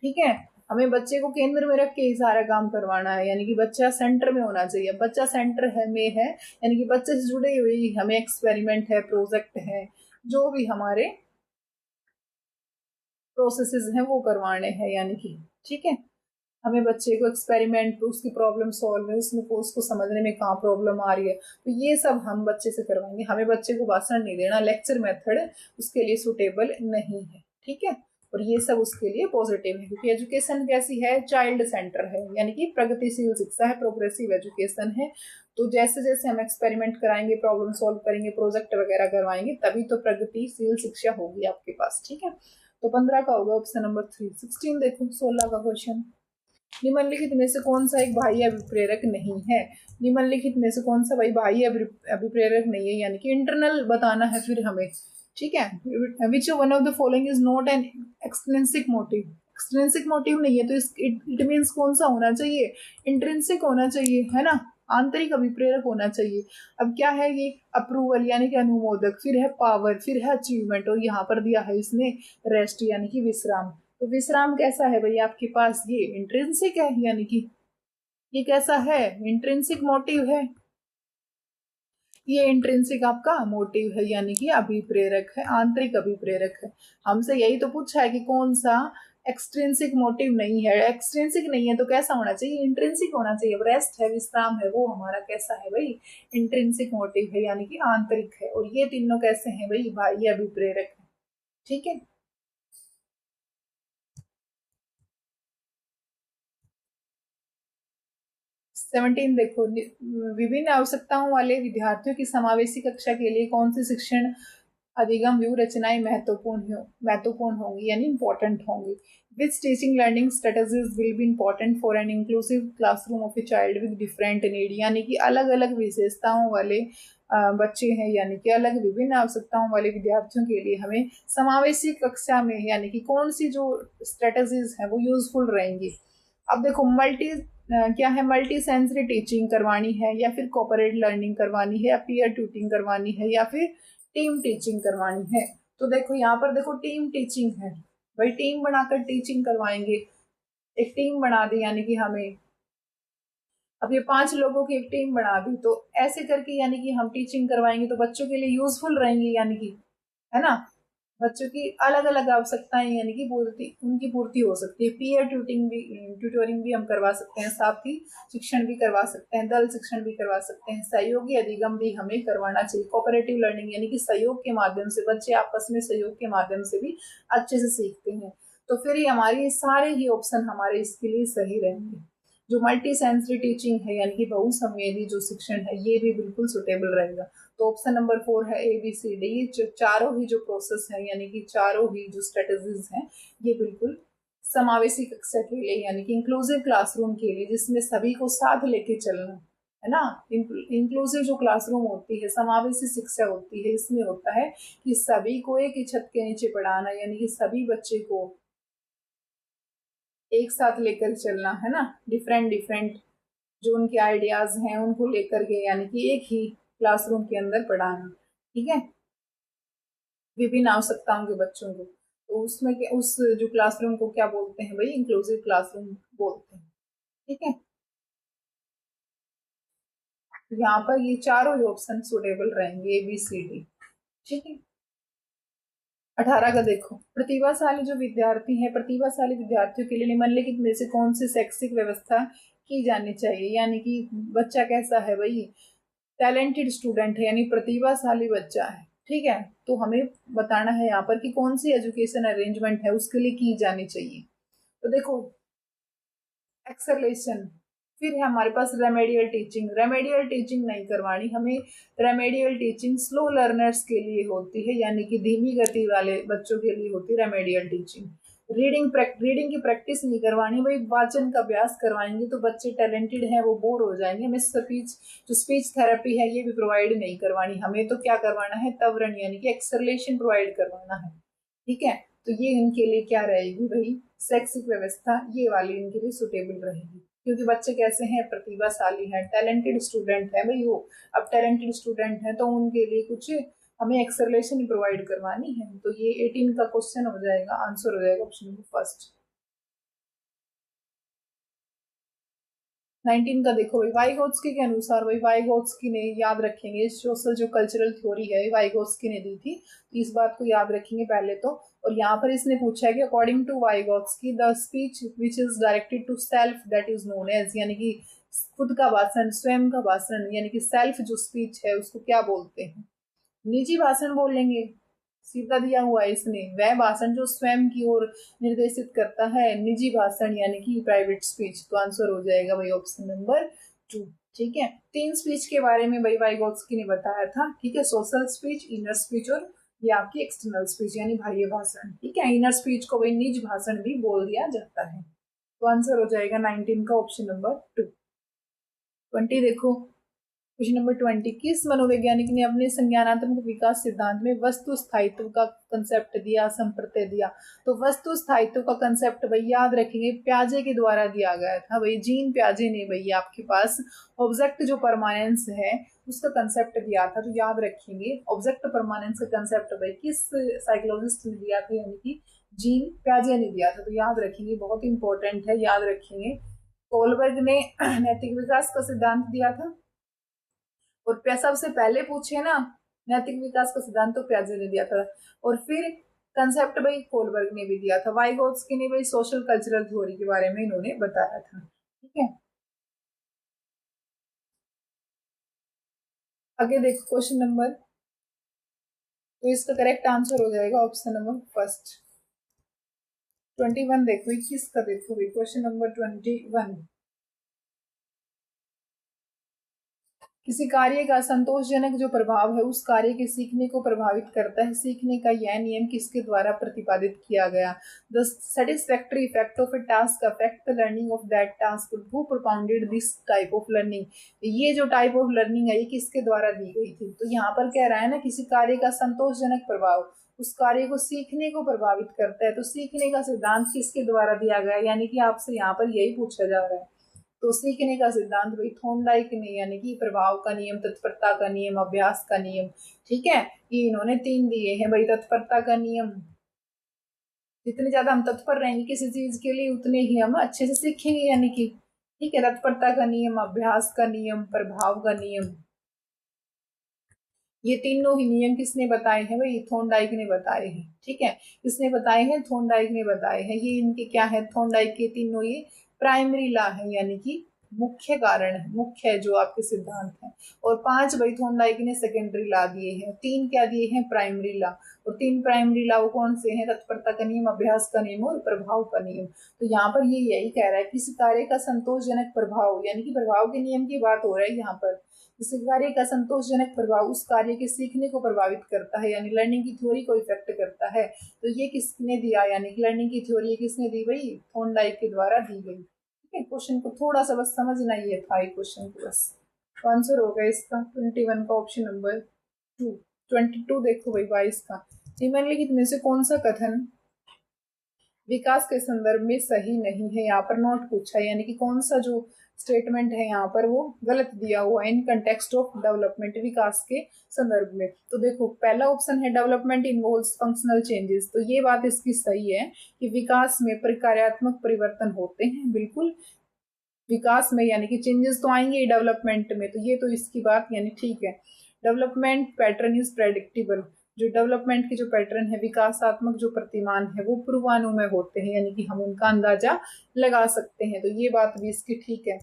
ठीक है। हमें बच्चे को केंद्र में रख के ही सारा काम करवाना है, यानी कि बच्चा सेंटर में होना चाहिए, बच्चा सेंटर है यानी कि बच्चे से जुड़े हुए हमें एक्सपेरिमेंट है, प्रोजेक्ट है, जो भी हमारे प्रोसेसेस हैं वो करवाने हैं, यानी कि ठीक है, हमें बच्चे को एक्सपेरिमेंट, उसकी प्रॉब्लम सॉल्व है, उसमें को उसको समझने में कहाँ प्रॉब्लम आ रही है, तो ये सब हम बच्चे से करवाएंगे, हमें बच्चे को भाषण नहीं देना, लेक्चर मेथड उसके लिए सुटेबल नहीं है, ठीक है। और ये सब उसके लिए पॉजिटिव है, क्योंकि एजुकेशन कैसी है, चाइल्ड सेंटर है, यानी कि प्रगतिशील शिक्षा है, प्रोग्रेसिव एजुकेशन है। तो जैसे जैसे हम एक्सपेरिमेंट कराएंगे, प्रॉब्लम सॉल्व करेंगे, प्रोजेक्ट वगैरह करवाएंगे, तभी तो प्रगतिशील शिक्षा होगी आपके पास, ठीक है। तो 15 का होगा ऑप्शन नंबर 3। 16 देखो 16 का क्वेश्चन, निम्नलिखित में से कौन सा एक बाह्य अभिप्रेरक नहीं है, निम्नलिखित में से कौन सा भाई बाह्य अभिप्रेरक नहीं है, यानी कि इंटरनल बताना है फिर हमें, ठीक है। Which one of the following is not an extrinsic motive, extrinsic motive नहीं है तो इट मीन्स कौन सा होना चाहिए, इंट्रिंसिक होना चाहिए, है ना, आंतरिक अभिप्रेरक होना चाहिए। अब क्या है ये, अप्रूवल यानी कि अनुमोदक, फिर है पावर, फिर है अचीवमेंट, और यहाँ पर दिया है इसने रेस्ट यानी कि विश्राम। तो विश्राम कैसा है भाई आपके पास, ये इंट्रिंसिक है, यानी कि ये कैसा है, इंट्रिंसिक मोटिव है, ये इंट्रिंसिक आपका मोटिव है, यानी कि अभिप्रेरक है, आंतरिक अभिप्रेरक है। हमसे यही तो पूछा है कि कौन सा एक्सट्रिंसिक मोटिव नहीं है, एक्सट्रिंसिक नहीं है तो कैसा होना चाहिए, इंट्रिंसिक होना चाहिए। अब रेस्ट है, विश्राम है, वो हमारा कैसा है भाई, इंट्रिंसिक मोटिव है, यानी कि आंतरिक है, और ये तीनों कैसे हैं भाई, बाह्य अभिप्रेरक है, ठीक है। 17 देखो, विभिन्न आवश्यकताओं वाले विद्यार्थियों की समावेशी कक्षा के लिए कौन सी शिक्षण अधिगम व्यू रचनाएं महत्वपूर्ण होंगी यानी इंपॉर्टेंट होंगी। Which teaching learning strategies will be important for an inclusive classroom of a child with different need, यानी कि अलग अलग विशेषताओं वाले बच्चे हैं, यानी कि अलग विभिन्न आवश्यकताओं वाले विद्यार्थियों के लिए हमें समावेशी कक्षा में यानी कि कौन सी जो स्ट्रेटजीज हैं वो यूजफुल रहेंगी। अब देखो क्या है, मल्टी सेंसरी टीचिंग करवानी है या फिर कोऑपरेट लर्निंग करवानी है या पीयर ट्यूटिंग करवानी है या फिर टीम टीचिंग करवानी है। तो देखो यहाँ पर देखो टीम टीचिंग है भाई, टीम बनाकर टीचिंग करवाएंगे। एक टीम बना दी यानी कि हमें अब ये 5 लोगों की एक टीम बना दी, तो ऐसे करके यानी कि हम टीचिंग करवाएंगे तो बच्चों के लिए यूजफुल रहेंगी, यानी कि है ना, बच्चों की अलग अलग आवश्यकताएं यानी कि उनकी पूर्ति हो सकती है। पीयर ट्यूटोरिंग भी हम करवा सकते हैं, साथ ही शिक्षण भी करवा सकते हैं, दल शिक्षण भी करवा सकते हैं, सहयोगी अधिगम भी हमें करवाना चाहिए। कोऑपरेटिव लर्निंग यानी कि सहयोग के माध्यम से बच्चे आपस में सहयोग के माध्यम से भी अच्छे से सीखते हैं। तो फिर ये हमारी सारे ही ऑप्शन हमारे इसके लिए सही रहेंगे। जो मल्टी सेंसरी टीचिंग है यानी कि बहुसंवेदी जो शिक्षण है ये भी बिल्कुल सुटेबल रहेगा। तो ऑप्शन नंबर 4 है ABCD, चारों ही जो प्रोसेस है यानी कि चारों ही जो स्ट्रेटेजीज हैं ये बिल्कुल समावेशी कक्षा के लिए यानी कि इंक्लूसिव क्लासरूम के लिए, जिसमें सभी को साथ लेके चलना है ना। इंक्लूसिव जो क्लासरूम होती है, समावेशी शिक्षा होती है, इसमें होता है कि सभी को एक ही छत के नीचे पढ़ाना, यानी कि सभी बच्चे को एक साथ लेकर चलना है ना। डिफरेंट डिफरेंट जो उनके आइडियाज हैं उनको लेकर के यानी कि एक ही क्लासरूम के अंदर पढ़ाना, ठीक है, विभिन्न आवश्यकताओं के बच्चों को। तो उसमें उस जो क्लासरूम को क्या बोलते हैं भाई, इंक्लूसिव क्लासरूम बोलते हैं, ठीक है। यहाँ पर ये चारों ही ऑप्शन सुटेबल रहेंगे ABCD, ठीक है। 18 का देखो, प्रतिभाशाली जो विद्यार्थी है, प्रतिभाशाली विद्यार्थियों के लिए निम्नलिखित में से कौन सी शैक्षिक व्यवस्था की जानी चाहिए, यानी कि बच्चा कैसा है भाई, टैलेंटेड स्टूडेंट है यानी प्रतिभाशाली बच्चा है, ठीक है। तो हमें बताना है यहाँ पर कि कौन सी एजुकेशन अरेंजमेंट है उसके लिए की जानी चाहिए। तो देखो एक्सेलेशन, फिर है हमारे पास रेमेडियल टीचिंग। रेमेडियल टीचिंग नहीं करवानी हमें, रेमेडियल टीचिंग स्लो लर्नर्स के लिए होती है, यानी कि धीमी गति वाले बच्चों के लिए होती है रेमेडियल टीचिंग। रीडिंग की प्रैक्टिस नहीं करवानी भाई, वाचन का अभ्यास करवाएंगे तो बच्चे टैलेंटेड हैं वो बोर हो जाएंगे। हमें स्पीच थेरेपी है ये भी प्रोवाइड नहीं करवानी, हमें तो क्या करवाना है, तवरण यानी कि एक्सेलेशन प्रोवाइड करवाना है, ठीक है। तो ये इनके लिए क्या रहेगी भाई, शैक्षिक व्यवस्था ये वाली इनके लिए सुटेबल रहेगी, क्योंकि बच्चे कैसे हैं, प्रतिभाशाली हैं, टैलेंटेड स्टूडेंट है भाई वो। अब टैलेंटेड स्टूडेंट है तो उनके लिए कुछ हमें एक्सेलरेशन प्रोवाइड करवानी है। तो ये 18 का क्वेश्चन हो जाएगा, आंसर हो जाएगा ऑप्शन नंबर फर्स्ट। 19 का देखो भाई, वाइगोत्स्की के अनुसार, भाई वाइगोत्स्की ने, याद रखेंगे, सोशल जो कल्चरल थ्योरी है वाइगोत्स्की ने दी थी, तो इस बात को याद रखेंगे पहले तो। और यहाँ पर इसने पूछा है कि according to Vygotsky the speech which is directed to self that is known as, यानी कि खुद का भाषण, स्वयं का भाषण, यानी कि सेल्फ जो स्पीच है उसको क्या बोलते हैं, निजी भाषण बोलेंगे। सीधा दिया हुआ है इसने, वह भाषण जो स्वयं की ओर निर्देशित करता है, निजी भाषण यानी कि प्राइवेट स्पीच। तो आंसर हो जाएगा भाई ऑप्शन नंबर 2, ठीक है। 3 स्पीच के बारे में भाई वाइगोत्स्की ने बताया था, ठीक है, सोशल स्पीच, इनर स्पीच और ये आपकी एक्सटर्नल स्पीच यानी बाह्य भाषण, ठीक है। इनर स्पीच को भाई निज भाषण भी बोल दिया जाता है। तो आंसर हो जाएगा 19 का ऑप्शन नंबर 2। 20 देखो, क्वेश्चन नंबर 20, किस मनोवैज्ञानिक ने अपने संज्ञानात्मक विकास सिद्धांत में वस्तु स्थायित्व का कंसेप्ट दिया, संप्रत्यय दिया। तो वस्तु स्थायित्व का कंसेप्ट भाई याद रखेंगे प्याजे के द्वारा दिया गया था भाई, जीन प्याजे ने भाई आपके पास ऑब्जेक्ट जो परमानेंस है उसका कंसेप्ट दिया था। तो याद रखेंगे ऑब्जेक्ट परमानेंस का कंसेप्ट भाई किस साइकोलॉजिस्ट ने दिया था, यानी कि जीन प्याजे ने दिया था। तो याद रखेंगे, बहुत इंपॉर्टेंट है, याद रखेंगे। कोलबर्ग ने नैतिक विकास का सिद्धांत दिया था, और सबसे पहले पूछे ना नैतिक विकास का सिद्धांत तो प्याजे ने दिया था, और फिर कंसेप्ट भाई कोलबर्ग ने भी दिया था। वाइगोत्स्की ने भाई सोशल कल्चरल थ्योरी के बारे में इन्होंने बताया था, ठीक है। आगे देखो क्वेश्चन नंबर, तो इसका करेक्ट आंसर हो जाएगा ऑप्शन नंबर फर्स्ट। 21 देखो, 21 का देखो भाई, क्वेश्चन नंबर 21, किसी कार्य का संतोषजनक जो प्रभाव है उस कार्य के सीखने को प्रभावित करता है। सीखने का यह नियम किसके द्वारा प्रतिपादित किया गया? The satisfactory effect of A task affect the learning of that task. Who propounded this type of learning? ये जो टाइप ऑफ लर्निंग है ये किसके द्वारा दी गई थी? तो यहाँ पर कह रहा है ना, किसी कार्य का संतोषजनक प्रभाव उस कार्य को सीखने को प्रभावित करता है। तो सीखने का सिद्धांत किसके द्वारा दिया गया? यानी कि आपसे यहाँ पर यही पूछा जा रहा है। तो सीखने का सिद्धांत भाई थॉर्नडाइक ने, यानी कि प्रभाव का नियम, तत्परता का नियम, अभ्यास का नियम। ठीक है, ये इन्होंने 3 दिए हैं भाई। तत्परता का नियम, जितने ज्यादा हम तत्पर रहेंगे किसी चीज के लिए उतने ही हम अच्छे से सीखेंगे, यानी कि ठीक है। तत्परता का नियम, अभ्यास का नियम, प्रभाव का नियम, ये तीनों ही नियम किसने बताए हैं भाई? थॉर्नडाइक ने बताए हैं। ठीक है, किसने बताए हैं? थॉर्नडाइक ने बताए हैं। ये इनके क्या है? थॉर्नडाइक के तीनों ये प्राइमरी लॉ है, यानी कि मुख्य कारण है, मुख्य है जो आपके सिद्धांत है। और 5 भाई थॉर्नडाइक ने सेकेंडरी लॉ दिए हैं। 3 क्या दिए हैं? Primary law. और 3 प्राइमरी लॉ कौन से हैं? तत्परता का नियम, अभ्यास का नियम और प्रभाव का नियम। तो यहाँ पर ये यही कह रहा है, किसी कार्य का संतोषजनक प्रभाव, यानी कि प्रभाव के नियम की बात हो रहा है यहाँ पर। किसी कार्य का संतोषजनक प्रभाव उस कार्य के सीखने को प्रभावित करता है, यानी लर्निंग की थ्योरी को इफेक्ट करता है। तो ये किसने दिया? यानी कि लर्निंग की थ्योरी किसने दी भाई? थॉर्नडाइक के द्वारा दी गई। ठीक है, क्वेश्चन को थोड़ा सा बस समझना ही था, ये क्वेश्चन को बस। तो आंसर हो गया इसका 21 का ऑप्शन नंबर 2। 22 देखो भाई 22 का। निम्नलिखित में से कौन सा कथन विकास के संदर्भ में सही नहीं है? यहाँ पर नोट पूछा है, यानी कि कौन सा जो स्टेटमेंट है यहाँ पर वो गलत दिया हुआ है इन कंटेक्स्ट ऑफ डेवलपमेंट, विकास के संदर्भ में। तो देखो पहला ऑप्शन है डेवलपमेंट इन्वॉल्व्स फंक्शनल चेंजेस। तो ये बात इसकी सही है कि विकास में प्रक्रियात्मक परिवर्तन होते हैं, बिल्कुल विकास में, यानी कि चेंजेस तो आएंगे डेवलपमेंट में। तो ये तो इसकी बात यानी ठीक है। Development pattern is predictable. जो डेवलपमेंट के जो पैटर्न है, विकासात्मक जो प्रतिमान है वो पूर्वानुमेय होते हैं, यानी कि हम उनका अंदाजा लगा सकते हैं। तो ये बात भी इसकी ठीक है।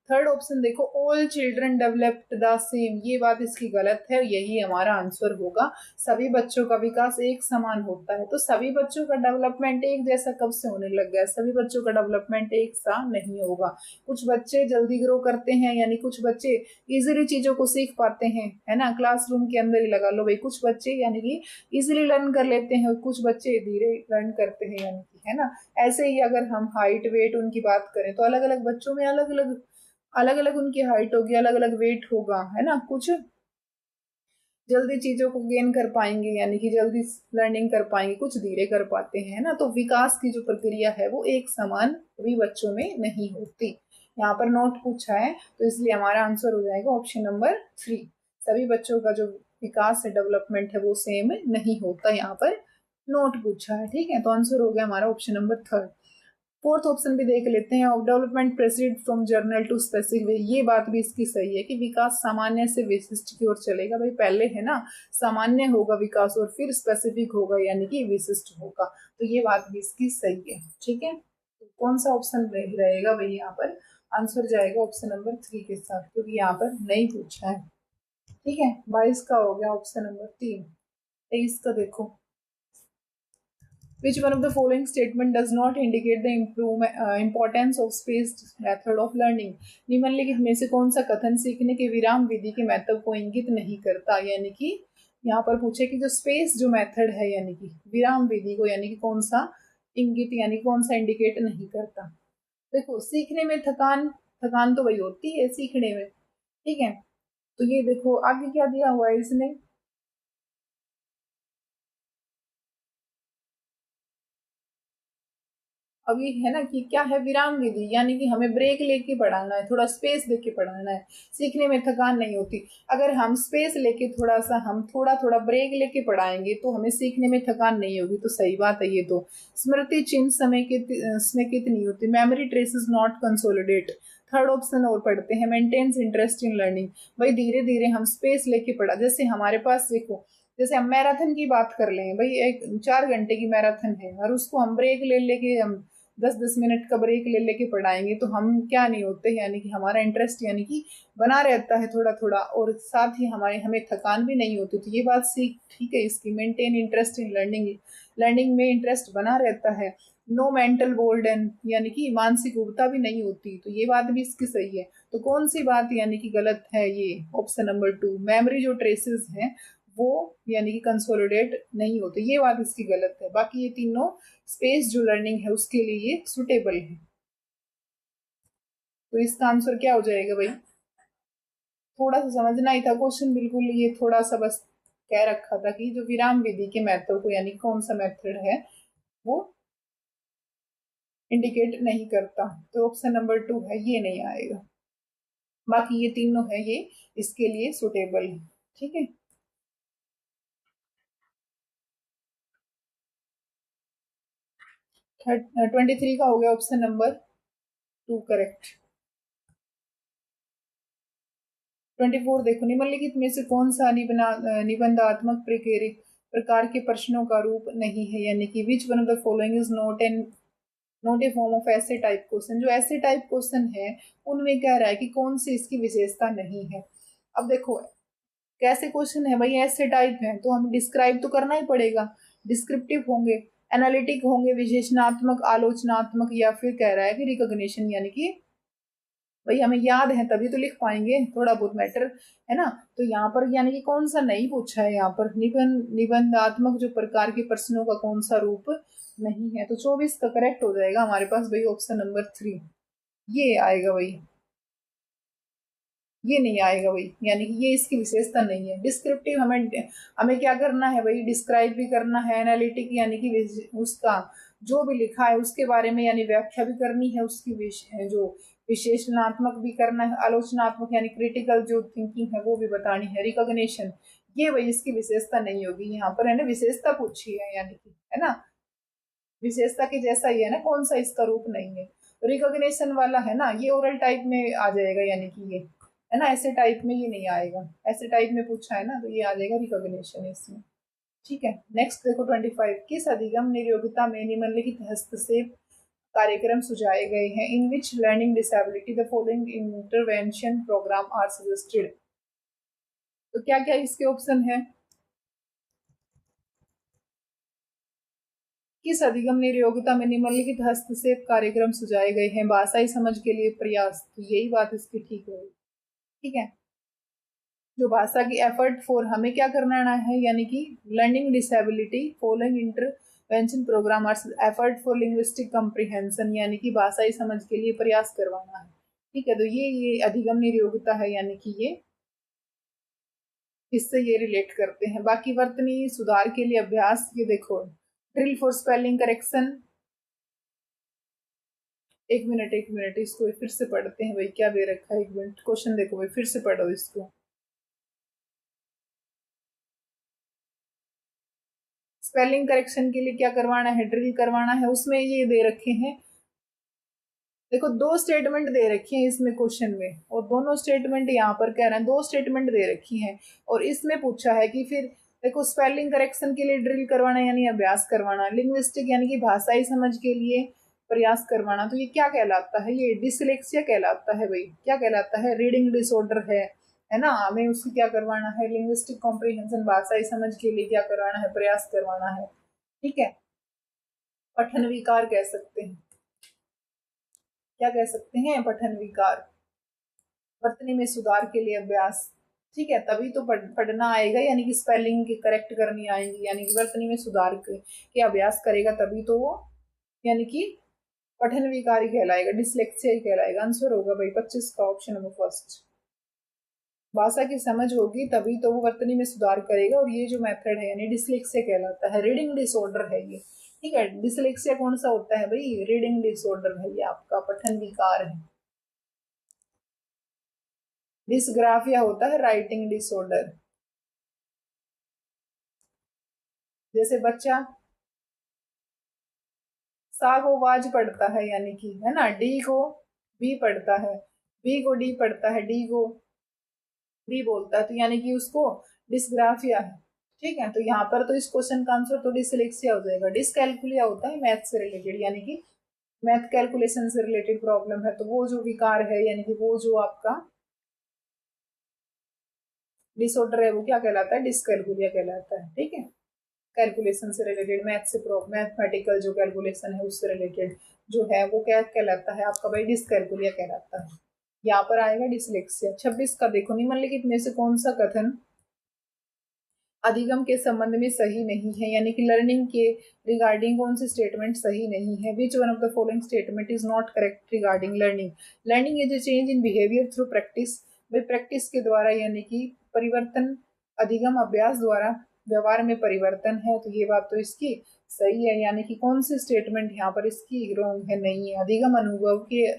थर्ड ऑप्शन देखो, all children developed the same. ये बात इसकी गलत है, यही हमारा आंसर होगा। सभी बच्चों का विकास एक समान होता है। तो सभी बच्चों का डेवलपमेंट एक जैसा कब से होने लग गया? सभी बच्चों का डेवलपमेंट एक सा नहीं होगा। कुछ बच्चे जल्दी ग्रो करते हैं, यानी कुछ बच्चे इजीली चीजों को सीख पाते हैं, है ना। क्लासरूम के अंदर ही लगा लो भाई, कुछ बच्चे यानी कि इजीली लर्न कर लेते हैं, कुछ बच्चे धीरे लर्न करते हैं, यानी कि, है ना। ऐसे ही अगर हम हाइट वेट उनकी बात करें तो अलग अलग बच्चों में अलग अलग उनकी हाइट होगी, अलग अलग वेट होगा, है ना। कुछ जल्दी चीजों को गेन कर पाएंगे, यानी कि जल्दी लर्निंग कर पाएंगे, कुछ धीरे कर पाते हैं, है ना। तो विकास की जो प्रक्रिया है वो एक समान सभी बच्चों में नहीं होती। यहाँ पर नोट पूछा है, तो इसलिए हमारा आंसर हो जाएगा ऑप्शन नंबर 3। सभी बच्चों का जो विकास है, डेवलपमेंट है, वो सेम नहीं होता। यहाँ पर नोट पूछा है, ठीक है। तो आंसर हो गया हमारा ऑप्शन नंबर 3। फोर्थ ऑप्शन भी देख लेते हैं, of development proceed from general to specific. ये बात भी इसकी सही है कि विकास सामान्य से विशिष्ट की ओर चलेगा। भाई पहले है ना सामान्य होगा विकास और फिर स्पेसिफिक होगा, यानी कि विशिष्ट होगा। तो ये बात भी इसकी सही है, ठीक है। तो कौन सा ऑप्शन रहेगा भाई? यहाँ पर आंसर जाएगा ऑप्शन नंबर 3 के साथ, क्योंकि यहाँ पर नहीं पूछा है, ठीक है। 22 का हो गया ऑप्शन नंबर 3। 23 का देखो, Which one of the following statement does not indicate the importance of spaced method of learning? निम्नलिखित में से कौन सा कथन सीखने के विराम विधि के महत्व को इंगित नहीं करता? यानी कि यहाँ पर पूछे कि जो स्पेस जो मेथड है, यानी कि विराम विधि को, यानी कि कौन सा इंगित, यानी कौन सा इंडिकेट नहीं करता। देखो सीखने में थकान तो वही होती है सीखने में, ठीक है। तो ये देखो आगे क्या दिया हुआ है इसने, अभी है ना कि क्या है विराम विधि, यानी कि हमें ब्रेक लेके पढ़ाना है, थोड़ा स्पेस लेके पढ़ाना है। सीखने में थकान नहीं होती। अगर हम स्पेस लेके थोड़ा सा हम थोड़ा थोड़ा ब्रेक लेके पढ़ाएंगे तो हमें सीखने में थकान नहीं होगी। तो सही बात है ये तो। स्मृति चिन्ह समेकित नहीं होती। Memory trace is not consolidate. Third option और पढ़ते हैं, मेंटेन्स इंटरेस्ट इन लर्निंग। भाई धीरे धीरे हम स्पेस लेके पढ़ा, जैसे हमारे पास देखो, जैसे हम मैराथन की बात कर लें भाई, एक 4 घंटे की मैराथन है और उसको हम ब्रेक ले लेके हम 10-10 मिनट का ब्रेक ले लेके पढ़ाएंगे तो हम क्या नहीं होते, यानी कि हमारा इंटरेस्ट यानी कि बना रहता है थोड़ा थोड़ा, और साथ ही हमें थकान भी नहीं होती। तो ये बात सीख ठीक है इसकी, maintain interest in learning. Learning में इंटरेस्ट बना रहता है, नो मेंटल बोर्डन यानी कि मानसिक उबता भी नहीं होती, तो ये बात भी इसकी सही है। तो कौन सी बात यानी कि गलत है, ये ऑप्शन नंबर 2, मेमोरी जो ट्रेसेस हैं वो यानी कि कंसोलिडेट नहीं होते, ये बात इसकी गलत है। बाकी ये तीनों स्पेस जो लर्निंग है उसके लिए ये सुटेबल है। तो इसका आंसर क्या हो जाएगा भाई? थोड़ा सा समझना ही था क्वेश्चन, बिल्कुल ये थोड़ा सा बस कह रखा था कि जो विराम विधि के मेथड को यानी कौन सा मेथड है वो इंडिकेट नहीं करता, तो ऑप्शन नंबर 2 है, ये नहीं आएगा। बाकी ये तीनों है ये इसके लिए सुटेबल है। ठीक है, 23 का हो गया ऑप्शन नंबर 2 करेक्ट। 24 देखो, निम्नलिखित में से कौन सा निबंधात्मक प्रकार के प्रश्नों का रूप नहीं है, यानी कि विच one of the following is not a form of ऐसे टाइप क्वेश्चन। जो ऐसे टाइप क्वेश्चन है उनमें कह रहा है कि कौन सी इसकी विशेषता नहीं है। अब देखो कैसे क्वेश्चन है भाई, ऐसे टाइप है तो हम डिस्क्राइब तो करना ही पड़ेगा, डिस्क्रिप्टिव होंगे, एनालिटिक होंगे, विशेषणात्मक, आलोचनात्मक, या फिर कह रहा है कि रिकॉग्निशन यानी कि भाई हमें याद है तभी तो लिख पाएंगे, थोड़ा बहुत मैटर है ना। तो यहाँ पर यानी कि कौन सा नहीं पूछा है, यहाँ पर निबंधात्मक जो प्रकार के प्रश्नों का कौन सा रूप नहीं है, तो 24 का करेक्ट हो जाएगा हमारे पास भाई ऑप्शन नंबर 3, ये आएगा भाई, ये नहीं आएगा भाई, यानी कि ये इसकी विशेषता नहीं है। डिस्क्रिप्टिव हमें हमें क्या करना है भाई, डिस्क्राइब भी करना है, एनालिटिक यानी कि उसका जो भी लिखा है उसके बारे में यानी व्याख्या भी करनी है, उसकी जो विशेषणात्मक भी करना है, आलोचनात्मक यानी क्रिटिकल जो थिंकिंग है वो भी बतानी है, रिकॉग्निशन ये भाई इसकी विशेषता नहीं होगी। यहाँ पर है ना विशेषता पूछी है यानी कि है ना, विशेषता के जैसा ही है ना, कौन सा इसका रूप नहीं है। रिकॉग्निशन वाला है ना, ये ओरल टाइप में आ जाएगा, यानी कि ये है ना, ऐसे टाइप में ये नहीं आएगा, ऐसे टाइप में पूछा है ना तो ये आ जाएगा रिकॉग्निशन इसमें। ठीक है, नेक्स्ट देखो 25, किस अधिगम नियोगिता में निम्नलिखित हस्तक्षेप कार्यक्रम सुझाए गए हैं, in which learning disability the following intervention programme are suggested. तो क्या क्या इसके ऑप्शन है, किस अधिगम नियोगिता में निम्नलिखित हस्तक्षेप कार्यक्रम सुझाए गए हैं, भाषाई समझ के लिए प्रयास, तो यही बात इसकी ठीक है। ठीक है, जो भाषा की एफर्ट फॉर हमें क्या करना है, यानी कि learning disability following intervention programme effort for linguistic comprehension, यानी कि भाषाई समझ के लिए प्रयास करवाना है। ठीक है, तो ये अधिगम नियोगिता है, यानी कि ये इससे ये रिलेट करते हैं। बाकी वर्तनी सुधार के लिए अभ्यास, ये देखो ड्रिल फॉर स्पेलिंग करेक्शन, एक मिनट इसको फिर से पढ़ते हैं भाई, क्या दे रखा है, एक मिनट क्वेश्चन देखो भाई, फिर से पढ़ो इसको। स्पेलिंग करेक्शन के लिए क्या करवाना है, ड्रिल करवाना है, उसमें ये दे रखे हैं, देखो दो स्टेटमेंट दे रखी हैं इसमें क्वेश्चन में, और दोनों स्टेटमेंट यहाँ पर कह रहे हैं, दो स्टेटमेंट दे रखी हैं और इसमें पूछा है कि फिर देखो स्पेलिंग करेक्शन के लिए ड्रिल करवाना यानी अभ्यास करवाना, लिंग्विस्टिक यानी कि भाषाई समझ के लिए प्रयास करवाना, तो ये क्या कहलाता है, ये डिसलेक्सिया कहलाता है भाई, क्या कहलाता है, रीडिंग डिसऑर्डर है ना। हमें उसकी क्या करवाना है, लिंग्विस्टिक कॉम्प्रिहेंशन भाषाई समझ के लिए क्या करवाना है, प्रयास करवाना है। ठीक है, पठन विकार कह सकते हैं, क्या कह सकते हैं, पठन विकार, वर्तनी में सुधार के लिए अभ्यास। ठीक है, तभी तो पढ़ना आएगा, यानी कि स्पेलिंग की करेक्ट करनी आएगी, यानी कि वर्तनी में सुधार के अभ्यास करेगा तभी तो वो यानी कि पठन विकारी कहलाएगा, डिसलेक्सिया ही कहलाएगा। आंसर होगा भाई 25 का ऑप्शन नंबर फर्स्ट। भाषा की समझ होगी तभी तो वो वर्तनी में सुधार करेगा, और ये जो मेथड है यानी डिसलेक्सिया कहलाता है, रीडिंग डिसऑर्डर है ये। ठीक है, डिसलेक्सिया कौन सा होता है भाई, रीडिंग डिसऑर्डर है ये, आपका पठन विकार है। डिसग्राफिया होता है राइटिंग डिसऑर्डर, जैसे बच्चा सा को वाज पढ़ता है, यानी कि है ना, डी को बी पढ़ता है, बी को डी पढ़ता है, डी को बी बोलता है, तो यानी कि उसको डिसग्राफिया है। ठीक है, तो यहाँ पर तो इस क्वेश्चन का आंसर तो डिसलेक्सिया हो जाएगा। डिसकैलकुलिया होता है मैथ से रिलेटेड, यानी कि मैथ कैलकुलेशन से रिलेटेड प्रॉब्लम है, तो वो जो विकार है यानी कि वो जो आपका डिसऑर्डर है वो क्या कहलाता है, डिसकैलकुलिया कहलाता है। ठीक है, कैलकुलेशन से रिलेटेड, मैथमेटिकल जो कैलकुलेशन है उससे रिलेटेड जो है वो क्या कहलाता है आपका भाई, डिसकैलकुलिया कहलाता है। यहाँ पर आएगा डिसलेक्सिया। 26 का देखो, निम्नलिखित में से कौन सा कथन अधिगम के संबंध में सही नहीं है, यानी कि लर्निंग के रिगार्डिंग कौन सी स्टेटमेंट सही नहीं है। Which one of the following statement is not correct regarding learning. Learning is a change in behaviour through practice. भाई प्रैक्टिस के द्वारा यानी कि परिवर्तन, अधिगम अभ्यास द्वारा व्यवहार में परिवर्तन है, तो ये बात तो इसकी सही है। यानी कि कौन सी स्टेटमेंट यहाँ पर इसकी रॉन्ग है, नहीं है। अधिगम अनुभव के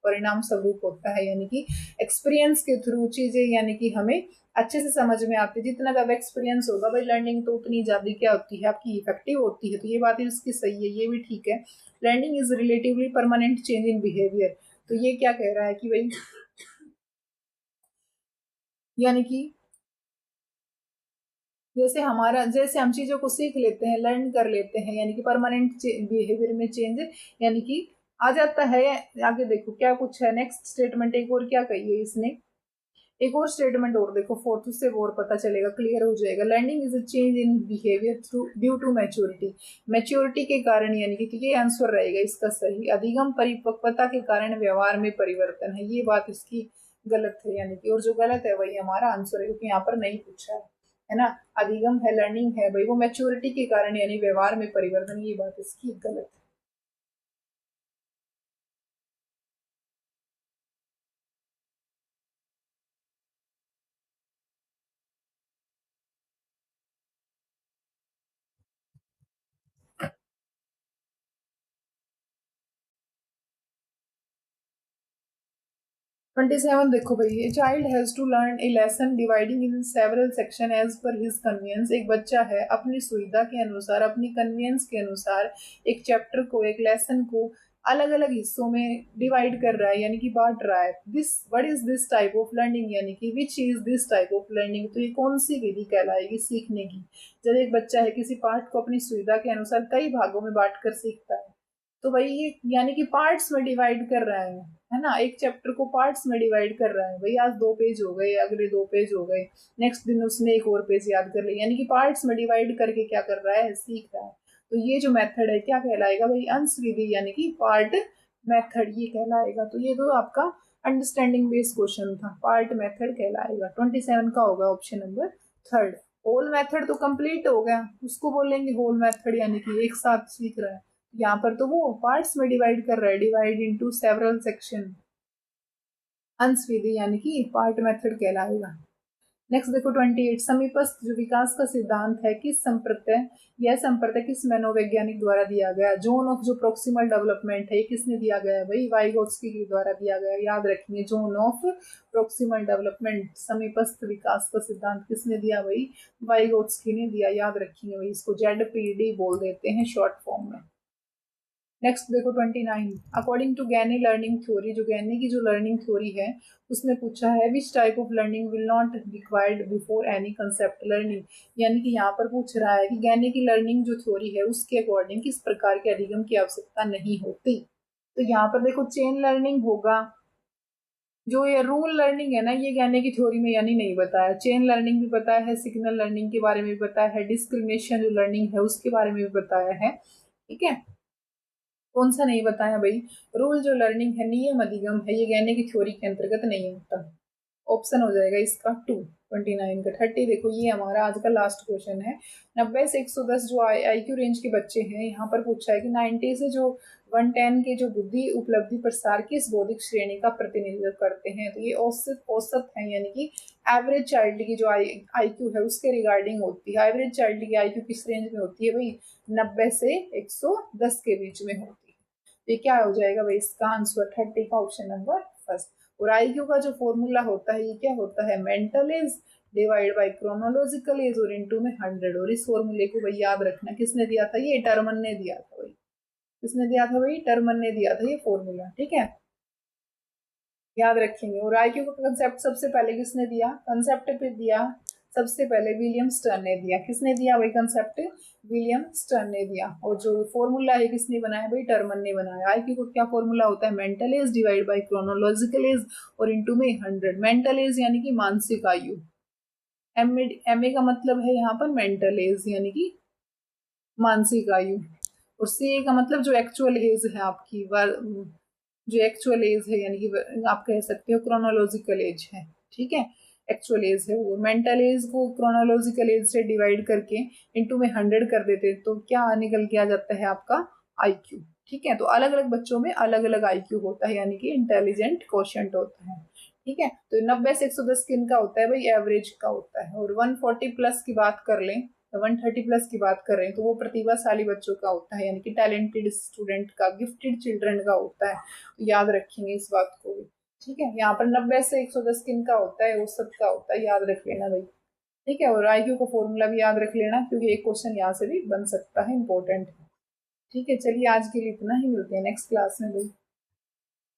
परिणाम स्वरूप होता है, यानी कि एक्सपीरियंस के थ्रू चीजें यानी कि हमें अच्छे से समझ में आती है। जितना ज्यादा एक्सपीरियंस होगा भाई लर्निंग तो उतनी ज्यादा क्या होती है आपकी, इफेक्टिव होती है। तो ये बात इसकी सही है, ये भी ठीक है। Learning is relatively permanent change in behaviour. तो ये क्या कह रहा है कि भाई यानी कि जैसे हम चीजों को सीख लेते हैं, लर्न कर लेते हैं, यानी कि परमानेंट बिहेवियर में चेंज यानी कि आ जाता है। आगे देखो क्या कुछ है, नेक्स्ट स्टेटमेंट एक और क्या कही है इसने, एक और स्टेटमेंट और देखो फोर्थ, उससे और पता चलेगा, क्लियर हो जाएगा। Learning is a change in behaviour through due to maturity. Maturity के कारण, यानी कि तो ये आंसर रहेगा इसका सही। अधिगम परिपक्वता के कारण व्यवहार में परिवर्तन है, ये बात इसकी गलत है, यानी कि और जो गलत है वही हमारा आंसर है, क्योंकि यहाँ पर नहीं पूछा है ना। अधिगम है, लर्निंग है भाई, वो मैच्योरिटी के कारण यानी व्यवहार में परिवर्तन, ये बात इसकी गलत है। 27 देखो भाई, a child has to learn a lesson dividing in several section as per his convenience. एक बच्चा है अपनी सुविधा के अनुसार, अपनी कन्वीनियंस के अनुसार एक चैप्टर को, एक लेसन को अलग अलग हिस्सों में डिवाइड कर रहा है, यानी कि बांट रहा है। This what is this type of learning, यानी कि which is this type of learning. तो ये कौन सी विधि कहलाएगी सीखने की। जब एक बच्चा है किसी पार्ट को अपनी सुविधा के अनुसार कई भागों में बांट कर सीखता है, तो भाई ये यानी कि पार्ट्स में डिवाइड कर रहा है ना। एक चैप्टर को पार्ट्स में डिवाइड कर रहा है भाई, आज 2 पेज हो गए, अगले 2 पेज हो गए, नेक्स्ट दिन उसने एक और पेज याद कर लिया, यानी कि पार्ट्स में डिवाइड करके क्या कर रहा है, सीख रहा है। तो ये जो मेथड है क्या कहलाएगा भाई, अंशविधि, यानी कि पार्ट मेथड ये कहलाएगा। तो ये तो आपका अंडरस्टैंडिंग बेस्ड क्वेश्चन था, पार्ट मेथड कहलाएगा। 27 का होगा option number third. Whole method तो कंप्लीट हो गया, उसको बोलेंगे होल मेथड, यानी कि एक साथ सीख रहा है। यहाँ पर तो वो पार्ट्स में डिवाइड कर रहा है, डिवाइड इनटू सेवरल सेक्शन, अंशविधि यानी कि पार्ट मेथड कहलाएगा। नेक्स्ट देखो 28, समीपस्थ जो विकास का सिद्धांत है किस संप्रत्यय, यह संप्रत्यय किस मनोवैज्ञानिक द्वारा दिया गया। जोन ऑफ जो प्रोक्सिमल डेवलपमेंट है ये किसने दिया गया भाई, वाइगोत्स्की के द्वारा दिया गया। याद रखेंगे, जोन ऑफ प्रोक्सिमल डेवलपमेंट, समीपस्थ विकास का सिद्धांत किसने दिया भाई, वाइगोत्स्की ने दिया। याद रखेंगे भाई, इसको ZPD बोल देते हैं शॉर्ट फॉर्म में। नेक्स्ट देखो 29, according to Giani learning theory, जो गैनी की जो लर्निंग थ्योरी है उसमें पूछा है which type of learning will not required before any concept learning. यानी कि यहाँ पर पूछ रहा है कि गैनी की लर्निंग जो थ्योरी है उसके अकॉर्डिंग किस प्रकार के अधिगम की आवश्यकता नहीं होती। तो यहाँ पर देखो चेन लर्निंग होगा, जो ये रूल लर्निंग है ना ये गैनी की थ्योरी में यानी नहीं बताया। चेन लर्निंग भी बताया है, सिग्नल लर्निंग के बारे में भी बताया है, डिस्क्रिमिनेशन जो लर्निंग है उसके बारे में भी बताया है। ठीक है, कौन सा नहीं बताया भाई, रूल जो लर्निंग है, नियम अधिगम है, ये कहने की थ्योरी के अंतर्गत नहीं होता। ऑप्शन हो जाएगा इसका 29 का। 30 देखो, ये हमारा आज का लास्ट क्वेश्चन है। 90 से 110 जो IQ रेंज के बच्चे हैं, यहाँ पर पूछा है कि 90 से जो 110 के जो बुद्धि उपलब्धि प्रसार किस बौद्धिक श्रेणी का प्रतिनिधित्व करते हैं। तो ये औसत औसत है, यानी कि एवरेज चाइल्ड की जो IQ है उसके रिगार्डिंग होती है। एवरेज चाइल्ड की IQ किस रेंज में होती है भाई, 90 से 110 के बीच में होती है। ये क्या हो जाएगा भाई, इसका आंसर 30 का ऑप्शन नंबर फर्स्ट। और IQ का जो फॉर्मूला होता है ये क्या होता है, mental as divide by chronological age और इनटू में 100। और इस फॉर्मूले को भाई याद रखना, किसने दिया था, ये टर्मन ने दिया था भाई। किसने दिया था भाई, टर्मन ने दिया था ये फॉर्मूला। ठीक है, याद रखेंगे। और IQ का कंसेप्ट सबसे पहले किसने दिया, कंसेप्ट पे दिया सबसे पहले विलियम स्टर्न ने दिया। किसने दिया भाई कंसेप्ट, विलियम स्टर्न ने दिया। और जो फॉर्मूला है किसने बनाया भाई, टर्मन ने बनाया। IQ का क्या फॉर्मूला होता है, mental as divide by chronological age और इनटू में 100। मेंटल एज यानी कि मानसिक आयु, MA का मतलब है यहाँ पर मेंटल एज यानी कि मानसिक आयु, और CA का मतलब जो एक्चुअल एज है आपकी, जो एक्चुअल एज है यानी कि आप कह सकते हो क्रोनोलॉजिकल एज है, ठीक है, एक्चुअल एज है वो। मेंटल एज को क्रोनोलॉजिकल एज से डिवाइड करके इनटू में 100 कर देते तो क्या निकल के आ जाता है आपका IQ, ठीक है। तो अलग अलग बच्चों में अलग अलग IQ होता है यानी कि इंटेलिजेंट क्वोशिएंट होता है, ठीक है। तो 90 से 110 किन का होता है भाई, एवरेज का होता है। और 140 प्लस की बात कर लें, 130 प्लस की बात कर रहे हैं तो वो प्रतिभाशाली बच्चों का होता है यानी कि टैलेंटेड स्टूडेंट का, गिफ्टेड चिल्ड्रन का होता है। तो याद रखेंगे इस बात को भी, ठीक है। यहाँ पर 90 से 110 किन का होता है, वो सबका होता है, याद रख लेना भाई, ठीक है। और IQ का फॉर्मूला भी याद रख लेना क्योंकि एक क्वेश्चन यहाँ से भी बन सकता है, इंपॉर्टेंट है, ठीक है। चलिए आज के लिए इतना ही, मिलते हैं नेक्स्ट क्लास में भाई।